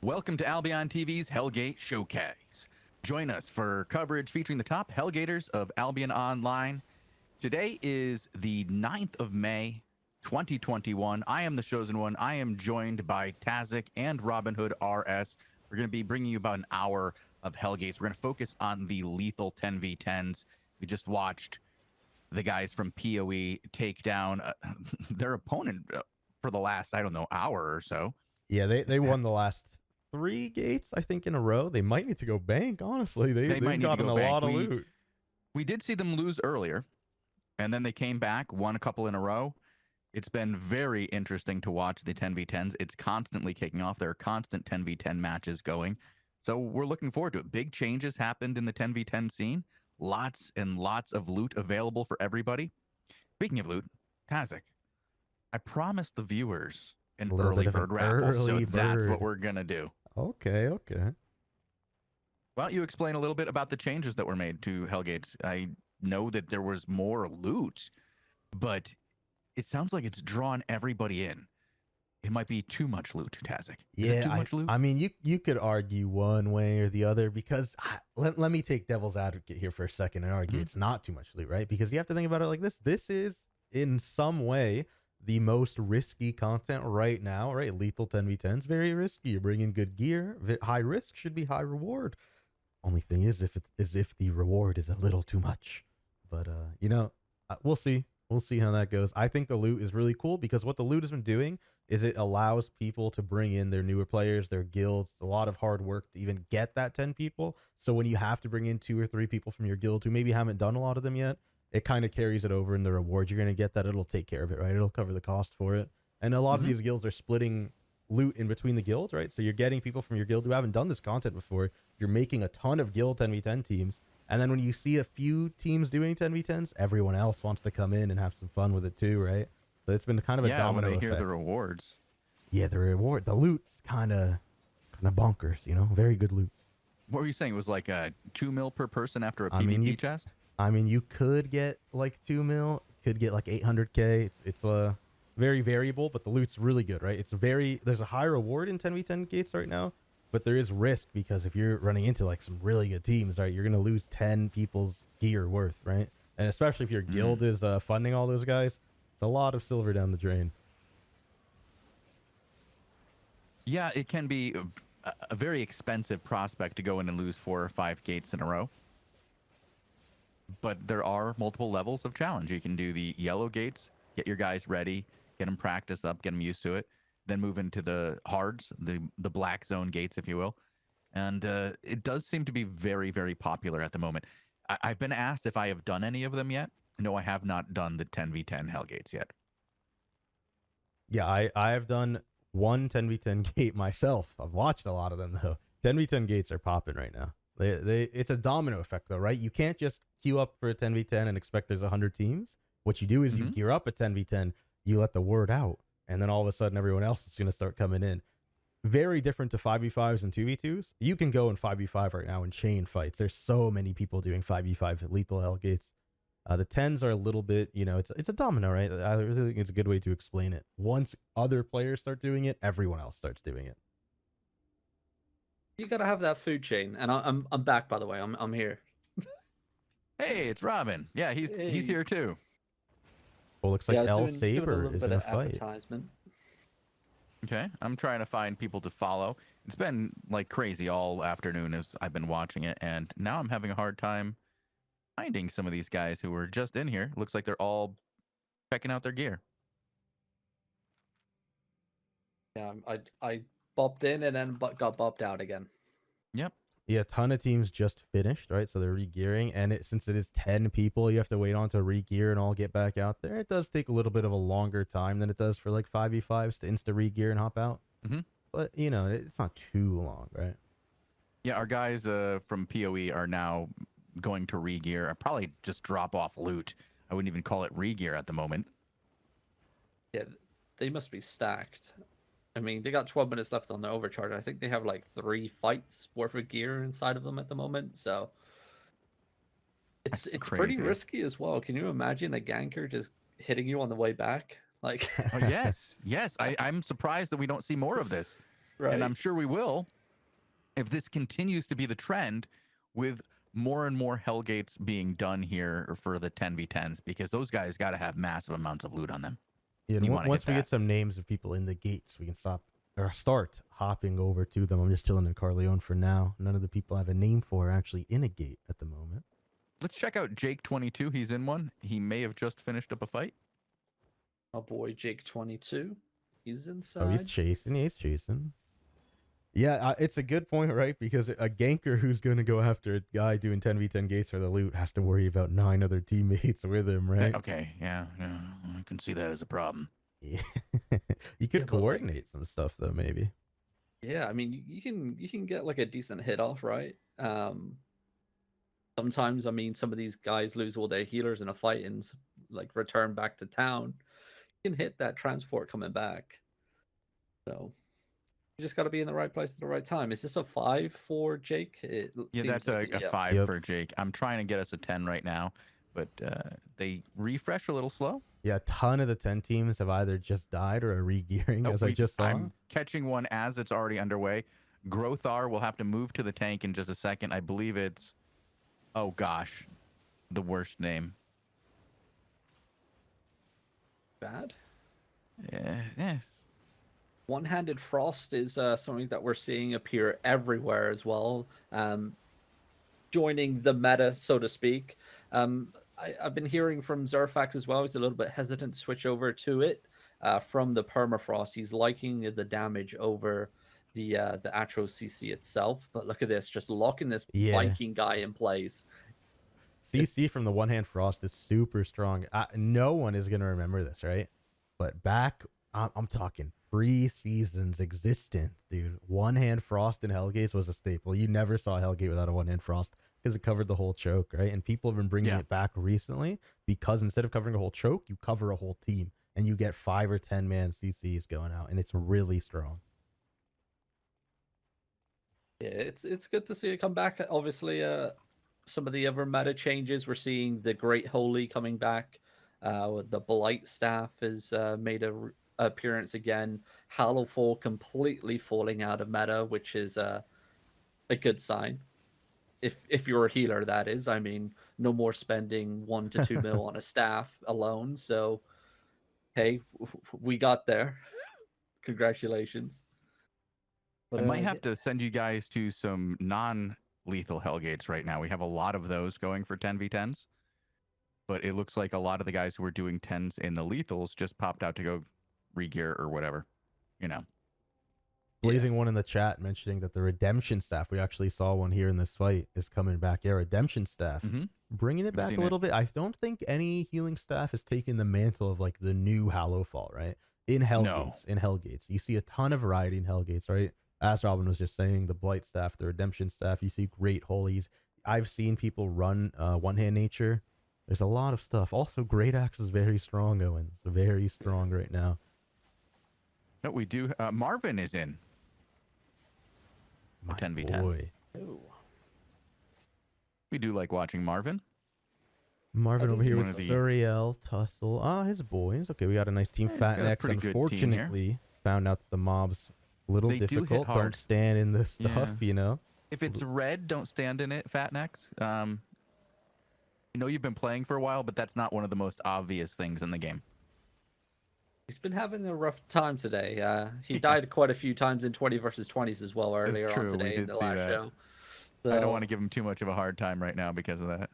Welcome to Albion TV's Hellgate Showcase. Join us for coverage featuring the top Hellgaters of Albion Online. Today is the 9th of May, 2021. I am the Shozen One. I am joined by Tazzik and Robinhoodrs. We're going to be bringing you about an hour of Hellgates. We're going to focus on the lethal 10v10s. We just watched the guys from PoE take down their opponent for the last, I don't know, hour or so. Yeah, they won the last 3 gates, I think, in a row. They might need to go bank, honestly. They've gotten a lot of loot. We did see them lose earlier, and then they came back, won a couple in a row. It's been very interesting to watch the 10v10s. It's constantly kicking off. There are constant 10v10 matches going. So we're looking forward to it. Big changes happened in the 10v10 scene. Lots and lots of loot available for everybody. Speaking of loot, Tazzik, I promised the viewers an early bird raffle, so that's what we're going to do. Okay. Why don't you explain a little bit about the changes that were made to Hellgates? I know that there was more loot, but it sounds like it's drawn everybody in. It might be too much loot, Tazzik. Yeah, too much loot? I mean, you could argue one way or the other, because let me take devil's advocate here for a second and argue it's not too much loot, right? Because you have to think about it like this. This is, in some way, the most risky content right now, right? Lethal 10v10 is very risky. You're bringing good gear. High risk should be high reward. Only thing is, if the reward is a little too much. But, we'll see. We'll see how that goes. I think the loot is really cool, because what the loot has been doing is it allows people to bring in their newer players, their guilds. It's a lot of hard work to even get that 10 people. So when you have to bring in 2 or 3 people from your guild who maybe haven't done a lot of them yet, it kind of carries it over, and the reward you're going to get, that it'll take care of it, right? It'll cover the cost for it. And a lot of these guilds are splitting loot in between the guilds, right? So you're getting people from your guild who haven't done this content before. You're making a ton of guild 10v10 teams. And then when you see a few teams doing 10v10s, everyone else wants to come in and have some fun with it too, right? So it's been kind of a domino effect. Yeah, when I hear the rewards. Yeah, the loot's kind of bonkers, very good loot. What were you saying? It was like 2 mil per person after a PvP chest? I mean, you could get like 2 mil, could get like 800k. It's very variable, but the loot's really good, right? There's a high reward in 10v10 gates right now, but there is risk, because if you're running into like some really good teams, right, you're going to lose 10 people's gear worth, right? And especially if your guild is funding all those guys, it's a lot of silver down the drain. Yeah, it can be a very expensive prospect to go in and lose 4 or 5 gates in a row. But there are multiple levels of challenge. You can do the yellow gates, get your guys ready, get them practiced up, get them used to it, then move into the hards, the black zone gates, if you will. And it does seem to be very, very popular at the moment. I've been asked if I have done any of them yet. No, I have not done the 10v10 Hellgates yet. Yeah, I have done one 10v10 gate myself. I've watched a lot of them, though. 10v10 gates are popping right now. It's a domino effect, though, right? You can't just queue up for a 10v10 and expect there's 100 teams. What you do is you gear up a 10v10, you let the word out, and then all of a sudden everyone else is going to start coming in. Very different to 5v5s and 2v2s. You can go in 5v5 right now in chain fights. There's so many people doing 5v5 at lethal Hellgates. The 10s are a little bit, it's a domino, right? I really think it's a good way to explain it. Once other players start doing it, everyone else starts doing it. You gotta have that food chain, and I'm back, by the way. I'm here. Hey, it's Robin. Yeah, he's here too. Well, looks like El Saber is in a fight. Okay, I'm trying to find people to follow. It's been like crazy all afternoon as I've been watching it, and now I'm having a hard time finding some of these guys who were just in here. Looks like they're all checking out their gear. Yeah, I bopped in and then got bopped out again. Yep. Yeah, a ton of teams just finished, right? So they're re-gearing, and since it is 10 people, you have to wait on to re-gear and all get back out there. It does take a little bit of a longer time than it does for like 5v5s to insta re-gear and hop out. But, it's not too long, right? Yeah, our guys from PoE are now going to re-gear. I probably just drop off loot. I wouldn't even call it re-gear at the moment. Yeah, they must be stacked. I mean, they got 12 minutes left on the overcharge. I think they have like 3 fights worth of gear inside of them at the moment. So it's pretty risky as well. Can you imagine a ganker just hitting you on the way back? Like, oh, yes. I'm surprised that we don't see more of this, right? And I'm sure we will. if this continues to be the trend with more and more Hellgates being done here for the 10v10s, because those guys got to have massive amounts of loot on them. Yeah, and You wanna once get we that. get some names of people in the gates, we can start hopping over to them. I'm just chilling in Carleone for now. None of the people I have a name for are actually in a gate at the moment. Let's check out Jake22. He's in one. He may have just finished up a fight. Our boy Jake22. He's inside. Oh, he's chasing. He's chasing. Yeah, it's a good point, right? Because a ganker who's going to go after a guy doing 10v10 gates for the loot has to worry about 9 other teammates with him, right? Okay, yeah, I can see that as a problem. Yeah. You could Yeah, but, like- coordinate some stuff though, maybe. Yeah, I mean, you can get like a decent hit off, right? Sometimes, I mean, some of these guys lose all their healers in a fight and like return back to town. You can hit that transport coming back. So you just got to be in the right place at the right time. Is this a 5 for Jake? Yeah, that's a 5 Yep. for Jake. I'm trying to get us a 10 right now, but they refresh a little slow. Yeah, a ton of the 10 teams have either just died or are re-gearing, as I just saw. I'm catching one as it's already underway. Grothar will have to move to the tank in just a second. I believe it's, oh gosh, the worst name. Bad. Yeah. One-handed frost is something that we're seeing appear everywhere as well. Joining the meta, so to speak. I've been hearing from Zerfax as well. He's a little bit hesitant to switch over to it from the permafrost. He's liking the damage over the actual CC itself. But look at this, just locking this Viking guy in place. CC from the one hand frost is super strong. No one is gonna remember this, right? But back, I'm talking pre-season's existence, dude. One hand frost in Hellgates was a staple. You never saw Hellgate without a one hand frost because it covered the whole choke, right? And people have been bringing it back recently because instead of covering a whole choke, you cover a whole team and you get 5 or 10 man CCs going out, and it's really strong. Yeah, it's good to see it come back. Obviously, some of the other meta changes, we're seeing the Great Holy coming back. The Blight Staff has made a appearance again. Hallowfall completely falling out of meta, which is a good sign. If you're a healer, that is. I mean, no more spending 1 to 2 mil on a staff alone. So, hey, we got there. Congratulations. But, I might have to send you guys to some non-lethal Hellgates right now. We have a lot of those going for 10v10s. But it looks like a lot of the guys who were doing 10s in the lethals just popped out to go re-gear or whatever, you know. Blazing one in the chat mentioning that the Redemption Staff, we actually saw one here in this fight, is coming back. Yeah, Redemption Staff. Bringing it back a little bit. I don't think any healing staff has taken the mantle of like the new Hallowfall, right? In Hellgates. In Hellgates. You see a ton of variety in Hellgates, right? As Robin was just saying, the Blight Staff, the Redemption Staff, you see Great Holies. I've seen people run one-hand nature. There's a lot of stuff. Also, Great Axe is very strong, Owens. Very strong right now. No, we do. Marvin is in. My 10v10. boy. We do like watching Marvin. Marvin over here One with of the- Suriel, Tussle. Ah, his boys. Okay, we got a nice team. Yeah, Fat he's got a Nex, pretty good team here. unfortunately, found out that the mob's a little They do hit difficult. hard. Don't stand in this stuff, Yeah. you know? If it's red, don't stand in it, Fatnex. You know you've been playing for a while, but that's not one of the most obvious things in the game. He's been having a rough time today. He died quite a few times in 20 versus 20s as well earlier true, on we today in did the see last that. show. I don't want to give him too much of a hard time right now because of that.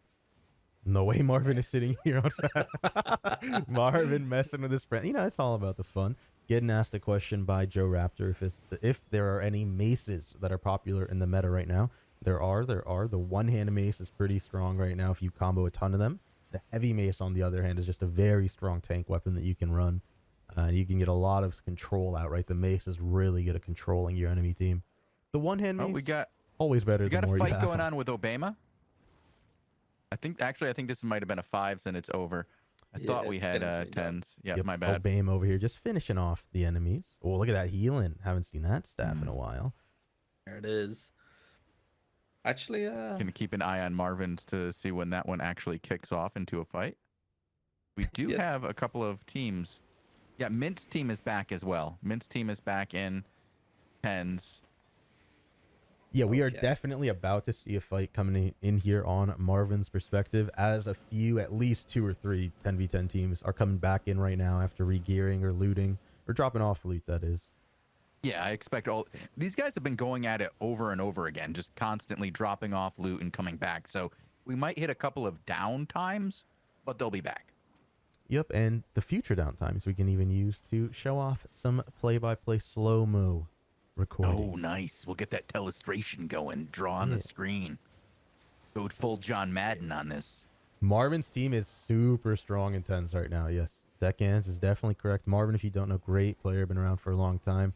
No way Marvin is sitting here on Fat. Marvin messing with his friend. You know, it's all about the fun. Getting asked a question by Joe Raptor if there are any maces that are popular in the meta right now. There are. The one-hand mace is pretty strong right now if you combo a ton of them. The heavy mace, on the other hand, is just a very strong tank weapon that you can run. You can get a lot of control out, right? The mace is really good at controlling your enemy team. The one-hand mace, always better than more We got a you fight have. going on with Obama. I think this might have been a 5 and it's over. I thought we had 10s. Yeah, Yep, my bad. Obame over here just finishing off the enemies. Oh, look at that healing. Haven't seen that staff in a while. There it is. Actually, Can keep an eye on Marvin's to see when that one actually kicks off into a fight. We do have a couple of teams. Yeah, Mint's team is back as well. Mint's team is back in 10s. Yeah, we are Okay. definitely about to see a fight coming in here on Marvin's perspective, as a few, at least 2 or 3 10v10 teams are coming back in right now after regearing or looting or dropping off loot, that is. Yeah, I expect all these guys have been going at it over and over again, just constantly dropping off loot and coming back. So we might hit a couple of down times, but they'll be back. Yep, and the future downtimes we can even use to show off some play-by-play slow-mo recordings. Oh, nice. We'll get that telestration going, draw on Yeah. the screen. Go full John Madden on this. Marvin's team is super strong in 10s right now, yes. Deckhands is definitely correct. Marvin, if you don't know, great player, been around for a long time.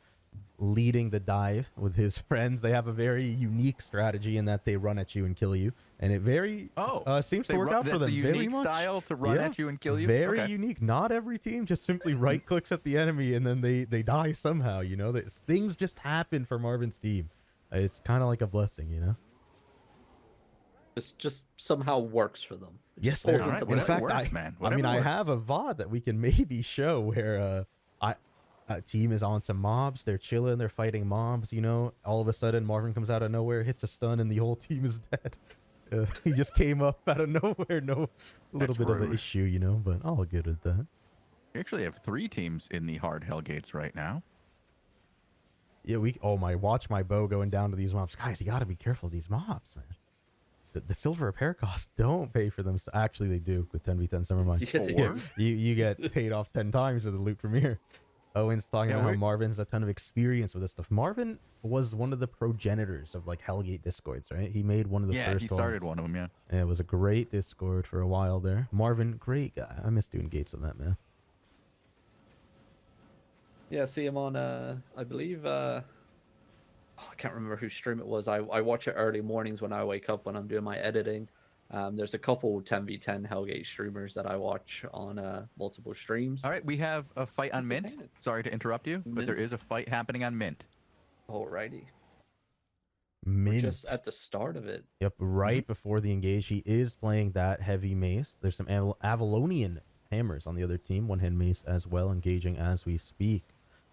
Leading the dive with his friends. They have a very unique strategy in that they run at you and kill you. And it seems to work out for them That's a very unique much. style to run at you and kill you? Very Okay. unique. Not every team just simply right clicks at the enemy and then they die somehow, you know? Things just happen for Marvin's team. It's kind of like a blessing, you know? It's just somehow works for them. It Yes, just falls there are. into In place. fact, works, man. I mean, Whatever I works. have a VOD that we can maybe show where a team is on some mobs. They're chilling. They're fighting mobs, you know? All of a sudden, Marvin comes out of nowhere, hits a stun, and the whole team is dead. He just came up out of nowhere. No, little That's bit of an rude. issue, you know, but all good with that. We actually have 3 teams in the hard Hellgates right now. Yeah, watch my bow going down to these mobs. Guys, you got to be careful of these mobs, man. The silver repair costs don't pay for them. Actually, they do with 10v10s. Never mind. You get to Four? hear. You get paid off 10 times with the loot from here. Owen's talking Yeah, about how we're- Marvin's a ton of experience with this stuff. Marvin was one of the progenitors of like Hellgate discords, right? He made one of the Yeah, first he started ones. one of them, yeah. And it was a great discord for a while there. Marvin, great guy. I miss doing gates with that, man. Yeah, see him on I believe I can't remember whose stream it was. I watch it early mornings when I wake up when I'm doing my editing. There's a couple 10v10 Hellgate streamers that I watch on multiple streams. All right, we have a fight on Mint. Entertaining. Sorry to interrupt you, but there Mint. is a fight happening on Mint. Alrighty. We're Mint. just at the start of it. Yep, right before the engage, he is playing that heavy mace. There's some Avalonian hammers on the other team, one-hand mace as well, engaging as we speak.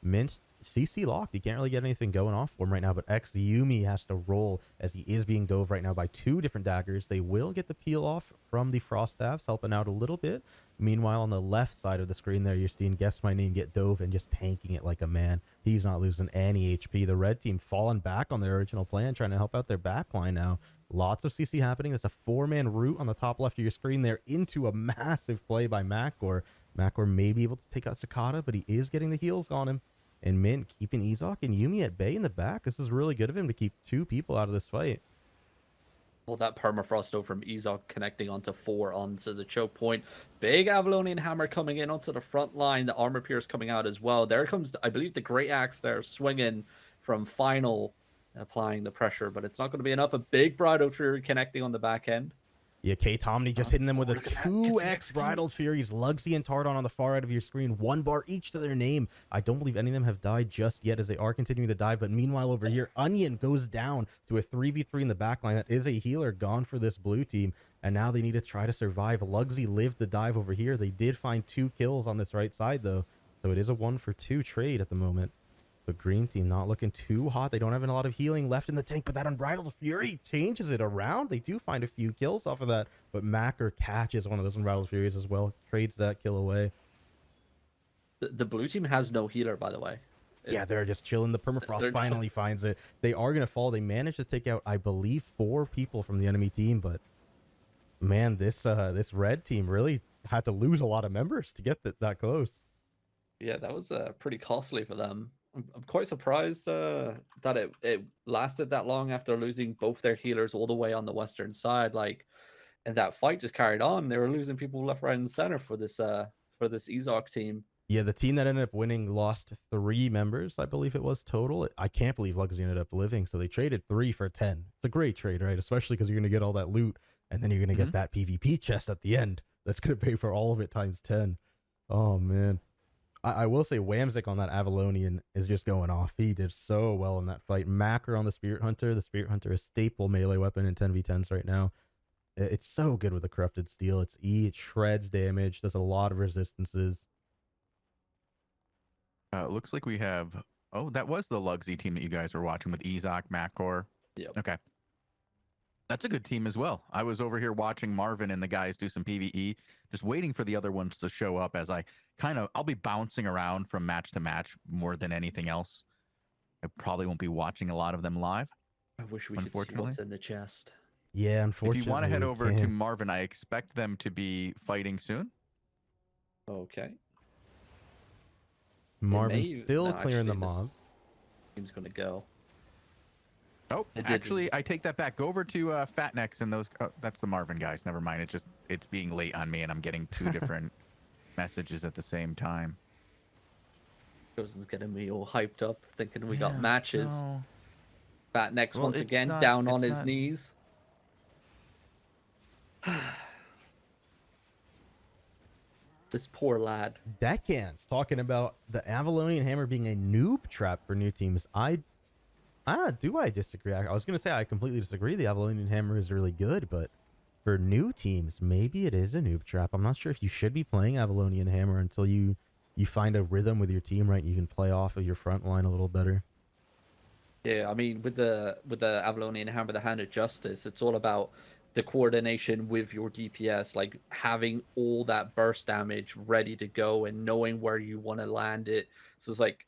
Mint, CC locked. He can't really get anything going off for him right now, but Yumi has to roll as he is being dove right now by 2 different daggers. They will get the peel off from the frost staffs, helping out a little bit. Meanwhile, on the left side of the screen there, you're seeing Guess My Name get dove and just tanking it like a man. He's not losing any HP. The red team falling back on their original plan, trying to help out their backline now. Lots of CC happening. There's a 4-man route on the top left of your screen there into a massive play by Makor. Makor may be able to take out Cicada, but he is getting the heals on him. And Mint keeping Ezok and Yumi at bay in the back. This is really good of him to keep 2 people out of this fight. Well, that permafrost though from Ezok connecting onto 4 onto the choke point. Big Avalonian hammer coming in onto the front line. The armor pierce coming out as well. There comes, I believe, the great axe there swinging from Final, applying the pressure, but it's not going to be enough. A big Bridal Fury connecting on the back end. Yeah, K. Tomney just hitting them with a look at that. 2x Bridal Furies. Lugsy and Tardon on the far right of your screen. 1 bar each to their name. I don't believe any of them have died just yet as they are continuing to dive. But meanwhile, over here, Onion goes down to a 3v3 in the backline. That is a healer gone for this blue team. And now they need to try to survive. Lugsy lived the dive over here. They did find 2 kills on this right side, though. So it is a 1-for-2 trade at the moment. The green team not looking too hot. They don't have a lot of healing left in the tank, but that Unbridled Fury changes it around. They do find a few kills off of that, but Makor catches one of those Unbridled Furies as well, trades that kill away. The blue team has no healer, by the way. Yeah, they're just chilling. The permafrost They're- finally finds it. They are going to fall. They managed to take out, I believe, 4 people from the enemy team, but man, this red team really had to lose a lot of members to get that close. Yeah, that was pretty costly for them. I'm quite surprised that it lasted that long after losing both their healers all the way on the western side. Like, and that fight just carried on. They were losing people left, right, and center for this Ezok team. Yeah, the team that ended up winning lost 3 members, I believe it was total. I can't believe Lugsy ended up living, so they traded 3 for 10. It's a great trade, right? Especially because you're going to get all that loot, and then you're going to get that PvP chest at the end. That's going to pay for all of it times 10. Oh, man. I will say Wamzik on that Avalonian is just going off. He did so well in that fight. Makor on the Spirit Hunter. The Spirit Hunter is a staple melee weapon in 10v10s right now. It's so good with the Corrupted Steel. It shreds damage, does a lot of resistances. It looks like we have... Oh, that was the Lugsy team that you guys were watching with Ezok, Makor, Yep. Okay. That's a good team as well. I was over here watching Marvin and the guys do some PvE, just waiting for the other ones to show up as I'll be bouncing around from match to match more than anything else. I probably won't be watching a lot of them live. I wish we could see what's in the chest. Yeah, unfortunately. If you want to head over to can't. Marvin, I expect them to be fighting soon. Okay. Marvin's still clearing the mobs. Team's gonna go. Oh, actually, I take that back. Go over to Fatnex and those. Oh, that's the Marvin guys. Never mind. It's being late on me, and I'm getting two different messages at the same time. Shozen's getting me all hyped up, thinking we got matches. No. Fatnex Well, once it's again not- down on it's his not- knees. This poor lad. Deckhands talking about the Avalonian Hammer being a noob trap for new teams. I disagree. I was going to say I completely disagree. The Avalonian Hammer is really good, but for new teams, maybe it is a noob trap. I'm not sure if you should be playing Avalonian Hammer until you find a rhythm with your team, right? You can play off of your front line a little better. Yeah, I mean, with the Avalonian Hammer, the Hand of Justice, it's all about the coordination with your DPS, like having all that burst damage ready to go and knowing where you want to land it. So it's like,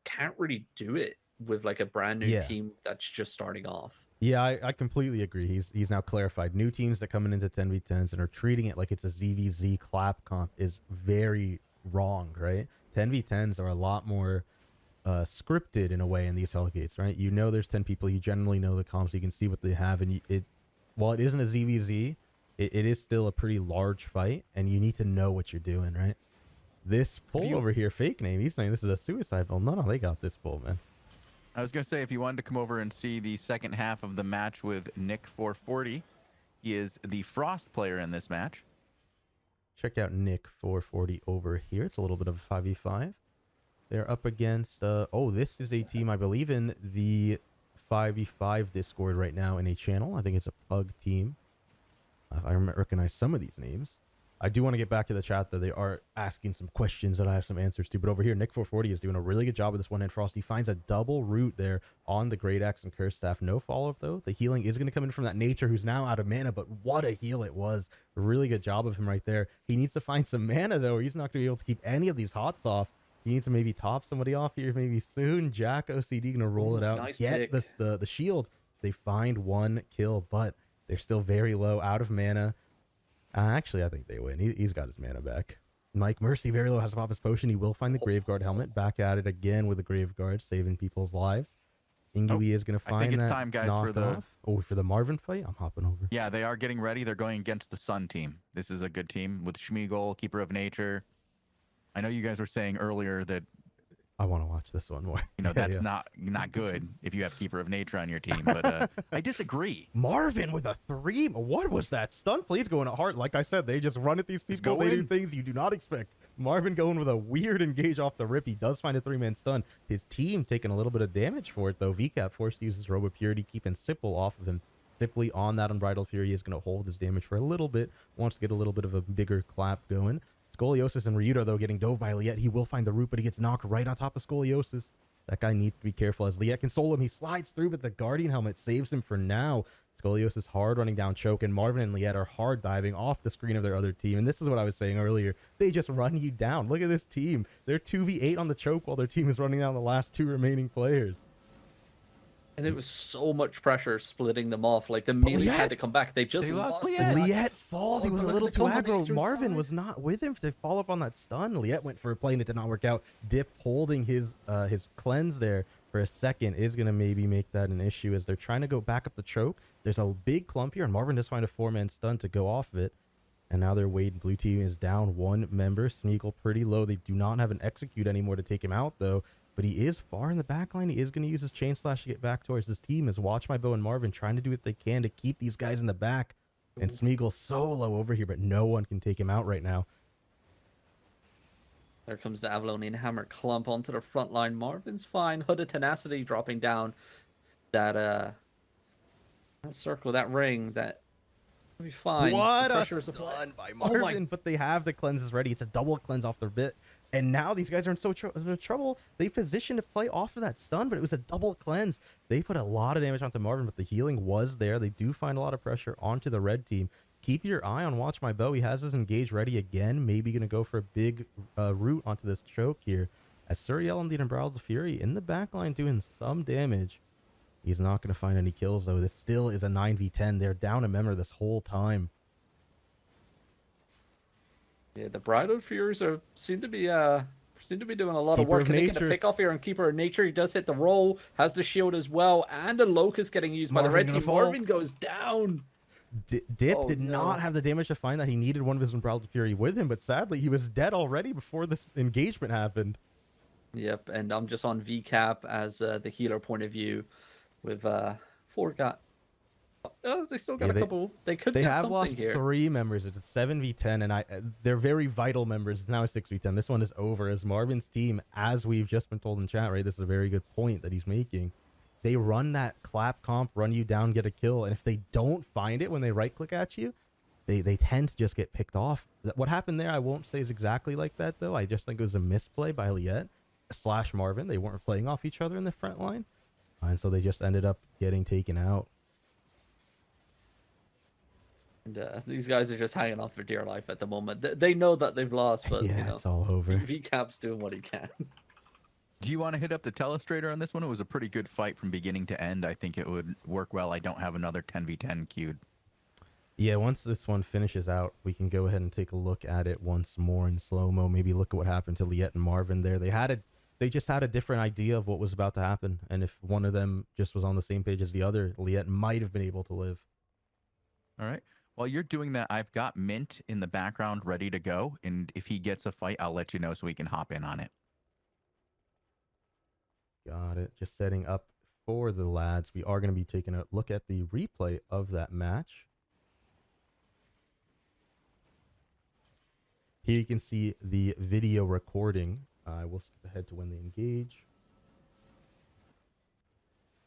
can't really do it with like a brand new team that's just starting off. Yeah, I completely agree. He's now clarified. New teams that come into 10v10s and are treating it like it's a ZVZ clap comp is very wrong, right? 10v10s are a lot more scripted in a way in these Hellgates, right? You know there's 10 people, you generally know the comps, you can see what they have, and while it isn't a ZVZ, it is still a pretty large fight, and you need to know what you're doing, right? This pull over here, fake name, he's saying this is a suicide build. No, they got this pull, man. I was going to say, if you wanted to come over and see the second half of the match with Nick 440, he is the Frost player in this match. Check out Nick 440 over here. It's a little bit of a 5v5. They're up against, this is a team, I believe, in the 5v5 Discord right now in a channel. I think it's a Pug team. I recognize some of these names. I do want to get back to the chat, though. They are asking some questions that I have some answers to. But over here, Nick 440 is doing a really good job with this one-hand Frost. He finds a double root there on the Great Axe and Curse Staff. No follow-up, though. The healing is going to come in from that Nature, who's now out of mana. But what a heal it was. A really good job of him right there. He needs to find some mana, though, or he's not going to be able to keep any of these hots off. He needs to maybe top somebody off here maybe soon. Jack OCD going to roll it out. Nice get the shield. They find one kill, but they're still very low, out of mana. Actually, I think they win. He's got his mana back. Mike Mercy, very low, has to pop his potion. He will find the Graveguard helmet. Back at it again with the Graveguard, saving people's lives. Ingui is going to find I think it's that time, guys, for the Marvin fight? I'm hopping over. Yeah, they are getting ready. They're going against the Sun team. This is a good team with Schmeagol, Keeper of Nature. I know you guys were saying earlier that I want to watch this one more. That's not good if you have Keeper of Nature on your team, but I disagree. Marvin with a 3. What was that? Stun plays going at heart. Like I said, they just run at these people. They do things you do not expect. Marvin going with a weird engage off the rip. He does find a 3-man stun. His team taking a little bit of damage for it, though. VCAP forced to use his Robe of Purity, keeping Sipple off of him. Simply on that Unbridled Fury is going to hold his damage for a little bit. Wants to get a little bit of a bigger clap going. Scoliosis and Ryudo, though, getting dove by Liet. He will find the root, but he gets knocked right on top of Scoliosis. That guy needs to be careful as Liet can solo him. He slides through, but the Guardian helmet saves him for now. Scoliosis hard running down choke, and Marvin and Liet are hard diving off the screen of their other team. And this is what I was saying earlier. They just run you down. Look at this team. They're 2v8 on the choke while their team is running down the last 2 remaining players. And it was so much pressure splitting them off. Like, the melee had to come back. They lost Liet. Liet falls. He was a little too aggro. Marvin was not with him to follow up on that stun. Liet went for a play and it did not work out. Dip holding his cleanse there for a second is going to maybe make that an issue as they're trying to go back up the choke. There's a big clump here, and Marvin just find a 4-man stun to go off of it. And now they're waiting. Blue team is down 1 member. Smeagol pretty low. They do not have an execute anymore to take him out, though. But he is far in the back line. He is going to use his chain slash to get back towards his team as Watch My Bow and Marvin trying to do what they can to keep these guys in the back. And Smeagol's so low over here, but no one can take him out right now. There comes the Avalonian Hammer clump onto the front line. Marvin's fine. Hood of Tenacity dropping down that circle, that ring, that will be fine. What a stun by Marvin, but they have the cleanses ready. It's a double cleanse off their bit. And now these guys are in so trouble. They positioned to play off of that stun, but it was a double cleanse. They put a lot of damage onto Marvin, but the healing was there. They do find a lot of pressure onto the red team. Keep your eye on Watch My Bow. He has his engage ready again. Maybe going to go for a big route onto this choke here. As Suriel and the Unbridled Fury in the backline doing some damage. He's not going to find any kills, though. This still is a 9v10. They're down a member this whole time. Yeah, the Bridal Furies seem to be doing a lot of work. Can they get a pick off here on Keeper of Nature? He does hit the roll, has the shield as well, and a Locust getting used by the red team. Marvin goes down. Dip did not have the damage to find that. He needed one of his Unbridled Fury with him, but sadly he was dead already before this engagement happened. Yep, and I'm just on VCAP as the healer point of view with Forgot. Oh, they still got a couple. They could. They have lost here. 3 members. It's a 7v10, and they're very vital members. It's now a 6v10. This one is over as Marvin's team, as we've just been told in chat, right? This is a very good point that he's making. They run that clap comp, run you down, get a kill, and if they don't find it when they right click at you, they tend to just get picked off. What happened there, I won't say is exactly like that though. I just think it was a misplay by Liet / Marvin. They weren't playing off each other in the front line, and so they just ended up getting taken out. And these guys are just hanging on for dear life at the moment. They know that they've lost, but yeah, you know, it's all over. VCAP's doing what he can. Do you want to hit up the telestrator on this one? It was a pretty good fight from beginning to end. I think it would work well. I don't have another 10v10 queued. Yeah, once this one finishes out, we can go ahead and take a look at it once more in slow-mo. Maybe look at what happened to Liet and Marvin there. They just had a different idea of what was about to happen. And if one of them just was on the same page as the other, Liet might have been able to live. All right. While you're doing that, I've got Mint in the background ready to go. And if he gets a fight, I'll let you know so we can hop in on it. Got it. Just setting up for the lads. We are going to be taking a look at the replay of that match. Here you can see the video recording. We'll skip ahead to when they engage.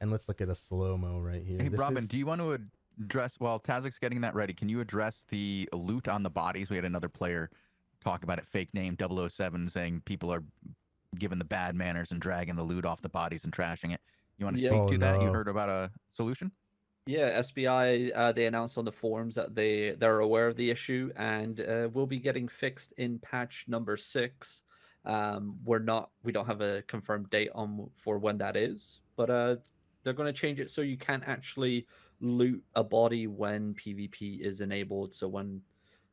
And let's look at a slow-mo right here. Hey, Robin, do you want to address, while Tazzik's getting that ready, can you address the loot on the bodies? We had another player talk about it, fake name 007, saying people are giving the bad manners and dragging the loot off the bodies and trashing it. You want to speak to that? You heard about a solution? Yeah, SBI, they announced on the forums that they're aware of the issue and will be getting fixed in patch number 6. We don't have a confirmed date for when that is, but they're going to change it so you can't actually loot a body when PvP is enabled. So when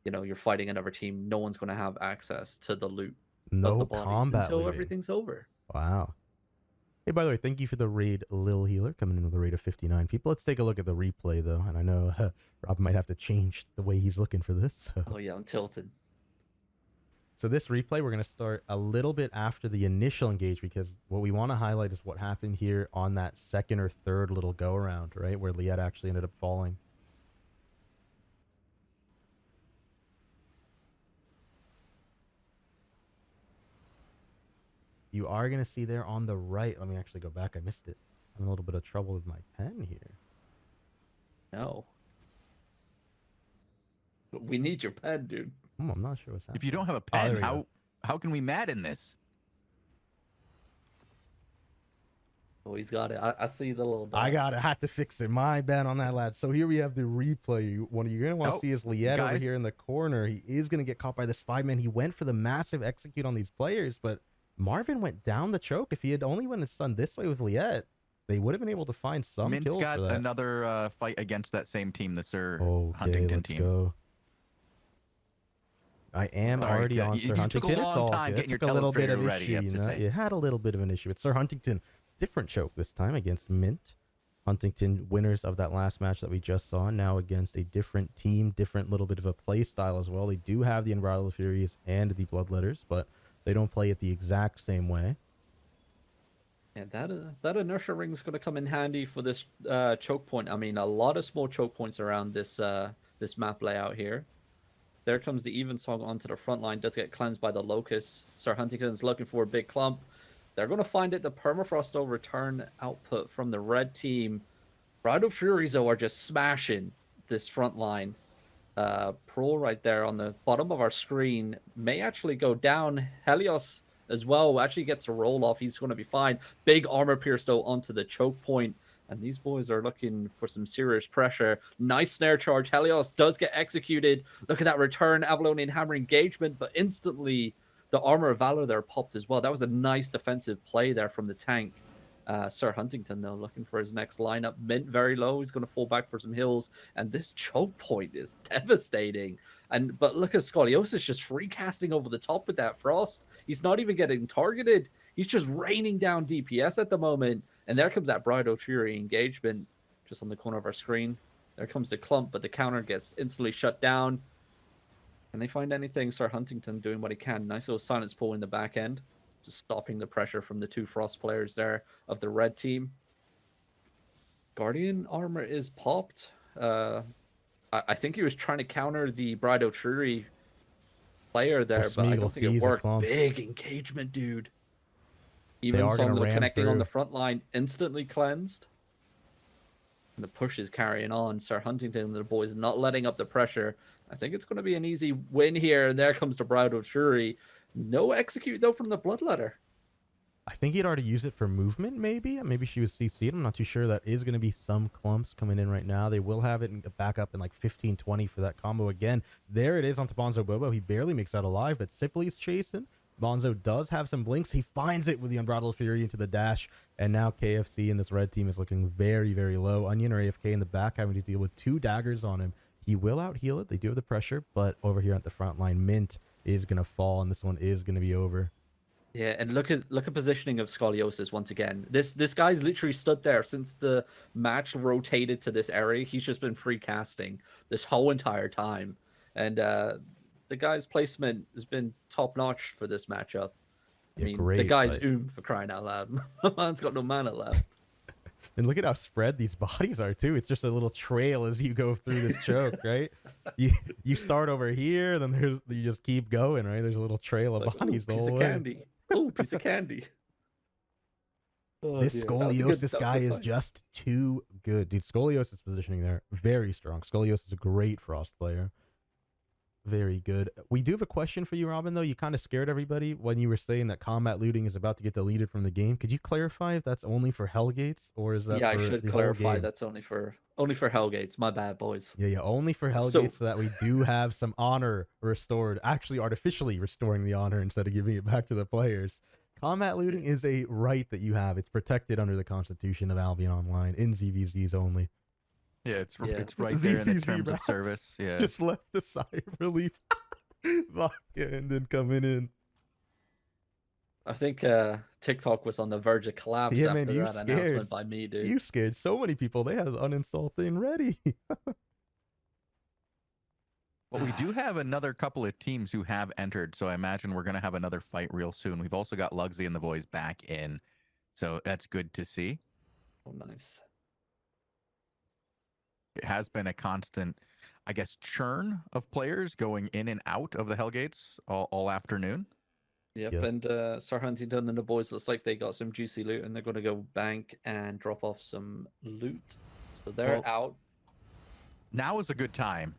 you're fighting another team, no one's going to have access to the loot of the bodies until everything's over. Wow. Hey, by the way, thank you for the raid, Lil Healer, coming in with a raid of 59 people. Let's take a look at the replay, though. And I know Rob might have to change the way he's looking for this. So. Oh, yeah, I'm tilted. So this replay, we're going to start a little bit after the initial engage, because what we want to highlight is what happened here on that second or third little go-around, right, where Liet actually ended up falling. You are going to see there on the right. Let me actually go back. I missed it. I'm in a little bit of trouble with my pen here. No. We need your pen, dude. I'm not sure what's happening. If you don't have a pen, how can we Madden this? Oh, he's got it. I see the little dot. I got it. I had to fix it. My bad on that, lad. So here we have the replay. What you're going to want to see is Liet over here in the corner. He is going to get caught by this 5-man. He went for the massive execute on these players, but Marvin went down the choke. If he had only went and stunned this way with Liet, they would have been able to find some kills for that. Mint's got another fight against that same team, the Sir Huntington team. Go. I am already on Sir Huntington. It took a long time getting your telestrator ready, you have to say. You had a little bit of an issue. It's Sir Huntington. Different choke this time against Mint. Huntington, winners of that last match that we just saw, now against a different team, different little bit of a play style as well. They do have the Unbridled Furies and the Bloodletters, but they don't play it the exact same way. Yeah, that inertia ring is going to come in handy for this choke point. I mean, a lot of small choke points around this this map layout here. There comes the Evensong onto the front line. Does get cleansed by the Locust. Sir Huntington's looking for a big clump. They're going to find it. The Permafrost will return output from the red team. Bridal Furies, though, are just smashing this front line. Pro right there on the bottom of our screen may actually go down. Helios as well. Actually gets a roll off. He's going to be fine. Big armor pierce though onto the choke point. And these boys are looking for some serious pressure. Nice snare charge. Helios does get executed. Look at that return. Avalonian Hammer engagement, but instantly the Armor of Valor there popped as well. That was a nice defensive play there from the tank. Sir Huntington, though, looking for his next lineup. Mint very low. He's going to fall back for some hills. And this choke point is devastating. But look at Scoliosis just free casting over the top with that Frost. He's not even getting targeted. He's just raining down DPS at the moment. And there comes that Bridal Fury engagement just on the corner of our screen. There comes the clump, but the counter gets instantly shut down. Can they find anything? Sir Huntington doing what he can. Nice little silence pull in the back end. Just stopping the pressure from the two Frost players there of the red team. Guardian armor is popped. I think he was trying to counter the Bridal Fury player there, but I don't think it worked. Big engagement, dude. Even some connecting on the front line, instantly cleansed. And the push is carrying on. Sir Huntington and the boys not letting up the pressure. I think it's going to be an easy win here. And there comes the Bridal Fury. No execute, though, from the Bloodletter. I think he'd already used it for movement, maybe. Maybe she was CC'd. I'm not too sure. That is going to be some clumps coming in right now. They will have it back up in like 15-20 for that combo again. There it is onto Bonzo Bobo. He barely makes out alive, but Sipley's chasing. Bonzo does have some blinks. He finds it with the Unbridled Fury into the dash. And now KFC and this red team is looking very, very low. Onion or AFK in the back having to deal with 2 daggers on him. He will out heal it. They do have the pressure, but over here at the front line, Mint is going to fall, and this one is going to be over. Yeah, and look at positioning of Scoliosis once again. This guy's literally stood there since the match rotated to this area. He's just been free casting this whole entire time. And the guy's placement has been top notch for this matchup. I mean, the guy's for crying out loud. Man's got no mana left. And look at how spread these bodies are too. It's just a little trail as you go through this choke, right? You start over here, then you just keep going, right? There's a little trail of bodies the whole way. Piece of candy. Oh, piece of candy. Oh, this Scoliosis guy is just too good, dude. Scoliosis positioning there, very strong. Scoliosis is a great Frost player. Very good. We do have a question for you, Robin, though. You kind of scared everybody when you were saying that combat looting is about to get deleted from the game. Could you clarify if that's only for Hellgates, or is that I should clarify that's only for Hellgates. My bad, boys. Yeah, only for Hellgates, so that we do have some honor restored, actually artificially restoring the honor instead of giving it back to the players. Combat looting is a right that you have. It's protected under the Constitution of Albion Online in ZVZs only. Yeah, it's right there in the terms of service. Yeah, just left a sigh of relief. Vodka and then coming in. I think TikTok was on the verge of collapse after that announcement by me, dude. You scared so many people. They had the uninstall thing ready. Well, we do have another couple of teams who have entered, so I imagine we're going to have another fight real soon. We've also got Lugsy and the boys back in, so that's good to see. Oh, nice. It has been a constant, I guess, churn of players going in and out of the Hellgates all afternoon. Yep, and Sir Huntington and the boys looks like they got some juicy loot, and they're going to go bank and drop off some loot. So they're out. Now is a good time.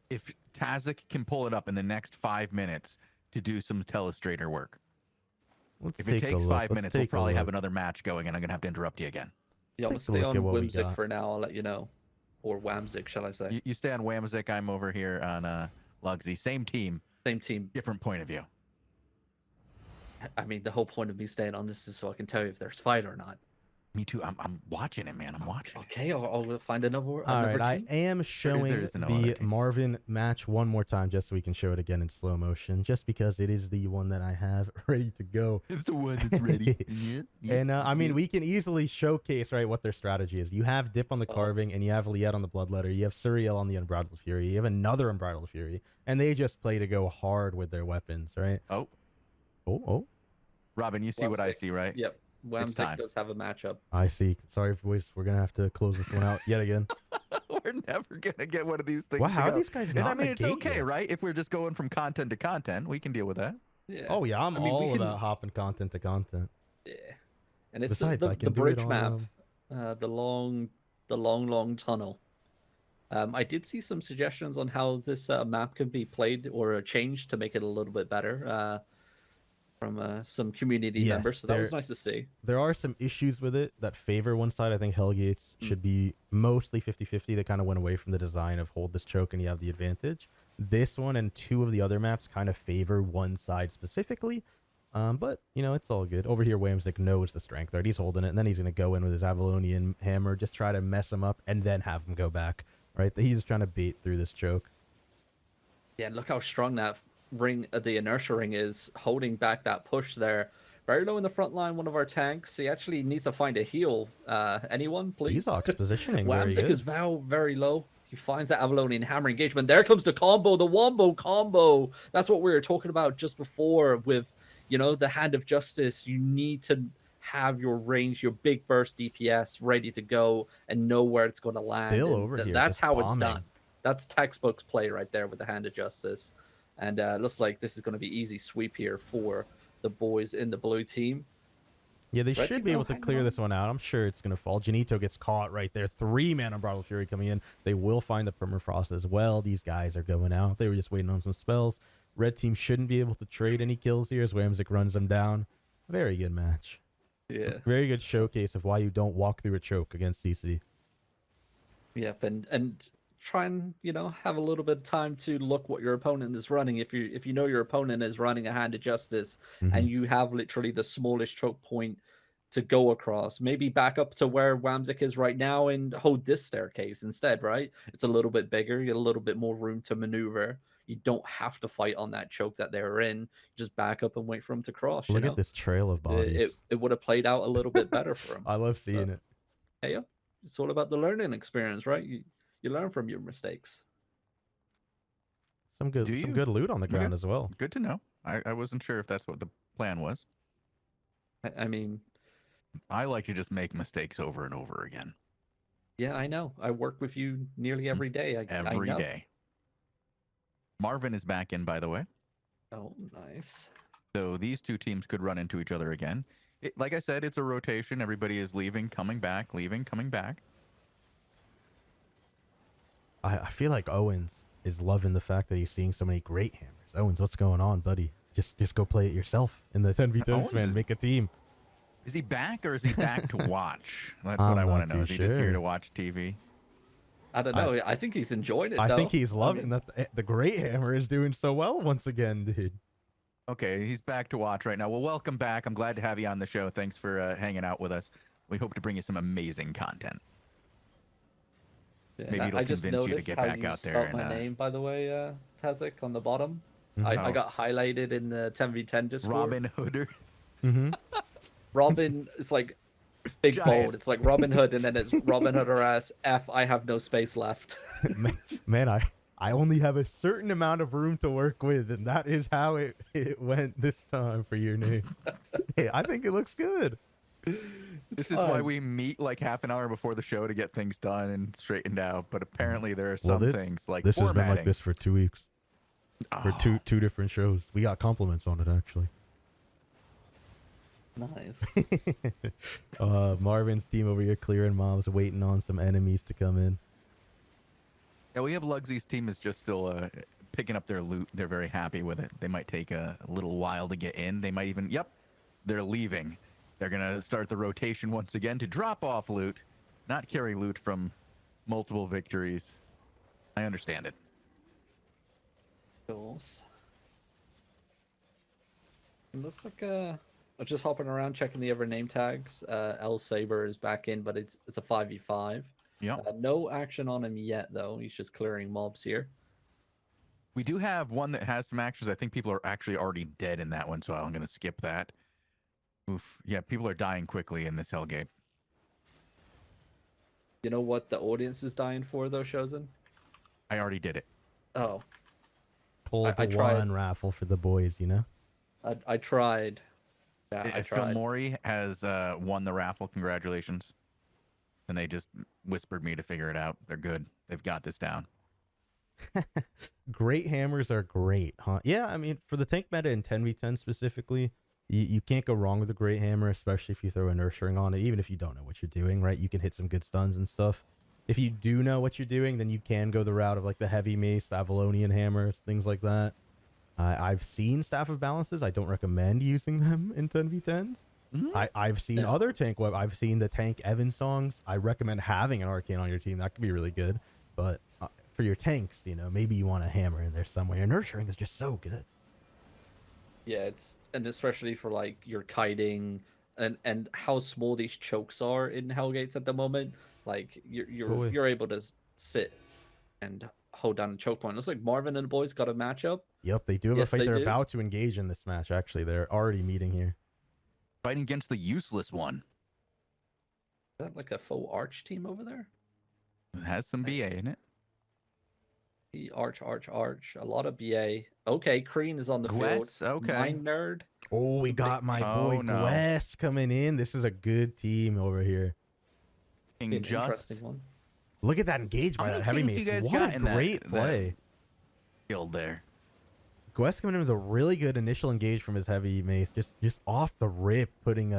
If Tazzik can pull it up in the next 5 minutes to do some telestrator work. If it takes 5 minutes, we'll probably have another match going, and I'm going to have to interrupt you again. Yeah, I'm going to stay on Whimsic for now. I'll let you know. Or Whamsic, shall I say. You stay on Whamsic. I'm over here on Lugsy. Same team. Same team. Different point of view. I mean, the whole point of me staying on this is so I can tell you if there's fight or not. Me too. I'm watching it, man. I'm watching it. Okay, I'll find another team. All right, I am showing the Marvin match one more time just so we can show it again in slow motion, just because it is the one that I have ready to go. It's the one that's ready. And I mean, we can easily showcase, right, what their strategy is. You have Dip on the Carving, and you have Liet on the Bloodletter. You have Suriel on the Unbridled Fury. You have another Unbridled Fury, and they just play to go hard with their weapons, right? Oh. Robin, you see what I see, right? Yep. Whamsic does have a matchup. I see. Sorry, boys. We're going to have to close this one out yet again. We're never going to get one of these things. Wow, how are these guys not? And I mean, it's okay, right? If we're just going from content to content, we can deal with that. Yeah. Oh, yeah. I'm all about hopping content to content. Yeah. And it's Besides, the bridge map, the long tunnel. I did see some suggestions on how this map can be played or changed to make it a little bit better. from some community members, so that was nice to see. There are some issues with it that favor one side. I think Hellgates should be mostly 50-50. They kind of went away from the design of hold this choke and you have the advantage. This one and two of the other maps kind of favor one side specifically. But, you know, it's all good. Over here, Wamsick knows the strength, right? He's holding it, and then he's going to go in with his Avalonian hammer, just try to mess him up, and then have him go back, right? He's trying to bait through this choke. Yeah, look how strong that ring, the inertia ring is, holding back that push there. Very low in the front line, one of our tanks. He actually needs to find a heal. Anyone, please? He's positioning Wamsick is very low. He finds that Avalonian hammer engagement. There comes the combo, the wombo combo. That's what we were talking about just before with, you know, the Hand of Justice. You need to have your range, your big burst DPS ready to go and know where it's going to land. Still over here. That's how it's done. That's textbook play right there with the Hand of Justice. And looks like this is going to be easy sweep here for the boys in the blue team. Yeah, they should be able to clear this one out. I'm sure it's going to fall. Janito gets caught right there. 3-man Unbridled Fury coming in. They will find the Permafrost as well. These guys are going out. They were just waiting on some spells. Red team shouldn't be able to trade any kills here as Wamsick runs them down. Very good match. Yeah. Very good showcase of why you don't walk through a choke against CC. Yep, and try and, you know, have a little bit of time to look what your opponent is running. If you know your opponent is running a Hand of Justice and you have literally the smallest choke point to go across, maybe back up to where Wamsick is right now and hold this staircase instead, right? It's a little bit bigger, you get a little bit more room to maneuver. You don't have to fight on that choke that they're in. Just back up and wait for him to cross. Look at this trail of bodies. It would have played out a little bit better for him. I love seeing it. Hey, it's all about the learning experience, right? You learn from your mistakes. Some good loot on the ground as well. Good to know. I wasn't sure if that's what the plan was. I mean, I like to just make mistakes over and over again. Yeah, I know. I work with you nearly every day. Every day. Marvin is back in, by the way. Oh, nice. So these two teams could run into each other again. Like I said, it's a rotation. Everybody is leaving, coming back, leaving, coming back. I feel like Owens is loving the fact that he's seeing so many great hammers. Owens, what's going on, buddy? Just go play it yourself in the 10v10s, man. Make a team. Is he back or is he back to watch? That's what I want to know. Is he just here to watch TV? I don't know. I think he's enjoying it, though. I think he's loving that the great hammer is doing so well once again, dude. Okay, he's back to watch right now. Well, welcome back. I'm glad to have you on the show. Thanks for hanging out with us. We hope to bring you some amazing content. Yeah, maybe it'll convince you to get back out there. My name, by the way, Tazzik, on the bottom. I got highlighted in the 10v10 Discord. Robinhoodrs. Robin, it's like big bold. It's like Robin Hood, and then it's Robinhoodrs F. I have no space left. man, I only have a certain amount of room to work with, and that is how it went this time for your name. Hey, I think it looks good. This is why we meet like half an hour before the show to get things done and straightened out. But apparently there are some things like this formatting. has been like this for 2 weeks. For two different shows. We got compliments on it, actually. Nice. Marvin's team over here clearing mobs, waiting on some enemies to come in. Yeah, we have Lugsy's team is just still picking up their loot. They're very happy with it. They might take a little while to get in. They might even, they're leaving. They're going to start the rotation once again to drop off loot, not carry loot from multiple victories. I understand it. Course. It looks like I'm just hopping around checking the other name tags. El Saber is back in, but it's a 5v5. Yeah. No action on him yet, though. He's just clearing mobs here. We do have one that has some actions. I think people are actually already dead in that one, so I'm going to skip that. Oof. Yeah, people are dying quickly in this Hellgate. You know what the audience is dying for, though, Shozen? I already did it. Oh. Pull the one raffle for the boys, you know? I tried. Yeah, I tried. Phil Mori has won the raffle. Congratulations. And they just whispered me to figure it out. They're good. They've got this down. Great hammers are great, huh? Yeah, I mean, for the tank meta in 10v10 specifically, you can't go wrong with a great hammer, especially if you throw a nurse ring on it, even if you don't know what you're doing, right? You can hit some good stuns and stuff. If you do know what you're doing, then you can go the route of like the heavy mace, the Avalonian hammer, things like that. I've seen Staff of Balances. I don't recommend using them in 10v10s. I've seen Yeah. other tank web. I've seen the tank Evan songs. I recommend having an arcane on your team. That could be really good. But for your tanks, you know, maybe you want a hammer in there somewhere. Your nurturing is just so good. Yeah, and especially for like your kiting and how small these chokes are in Hellgates at the moment. Like Boy. you're able to sit and hold down the choke point. Looks like Marvin and the boys got a matchup. Yep, they do have Yes, a fight. they They're do. about to engage in this match. Actually, they're already meeting here. Fighting against the useless one. Is that like a full arch team over there? It has some BA in it. The arch. A lot of BA. Okay, Kreen is on the field. Gwess, okay. Mind nerd. Oh, we got my boy Gwess coming in. This is a good team over here. An interesting one. Look at that engage by How that many heavy kings mace. you guys What got a in that- great that- play. Killed there. Gwess coming in with a really good initial engage from his heavy mace, just off the rip, putting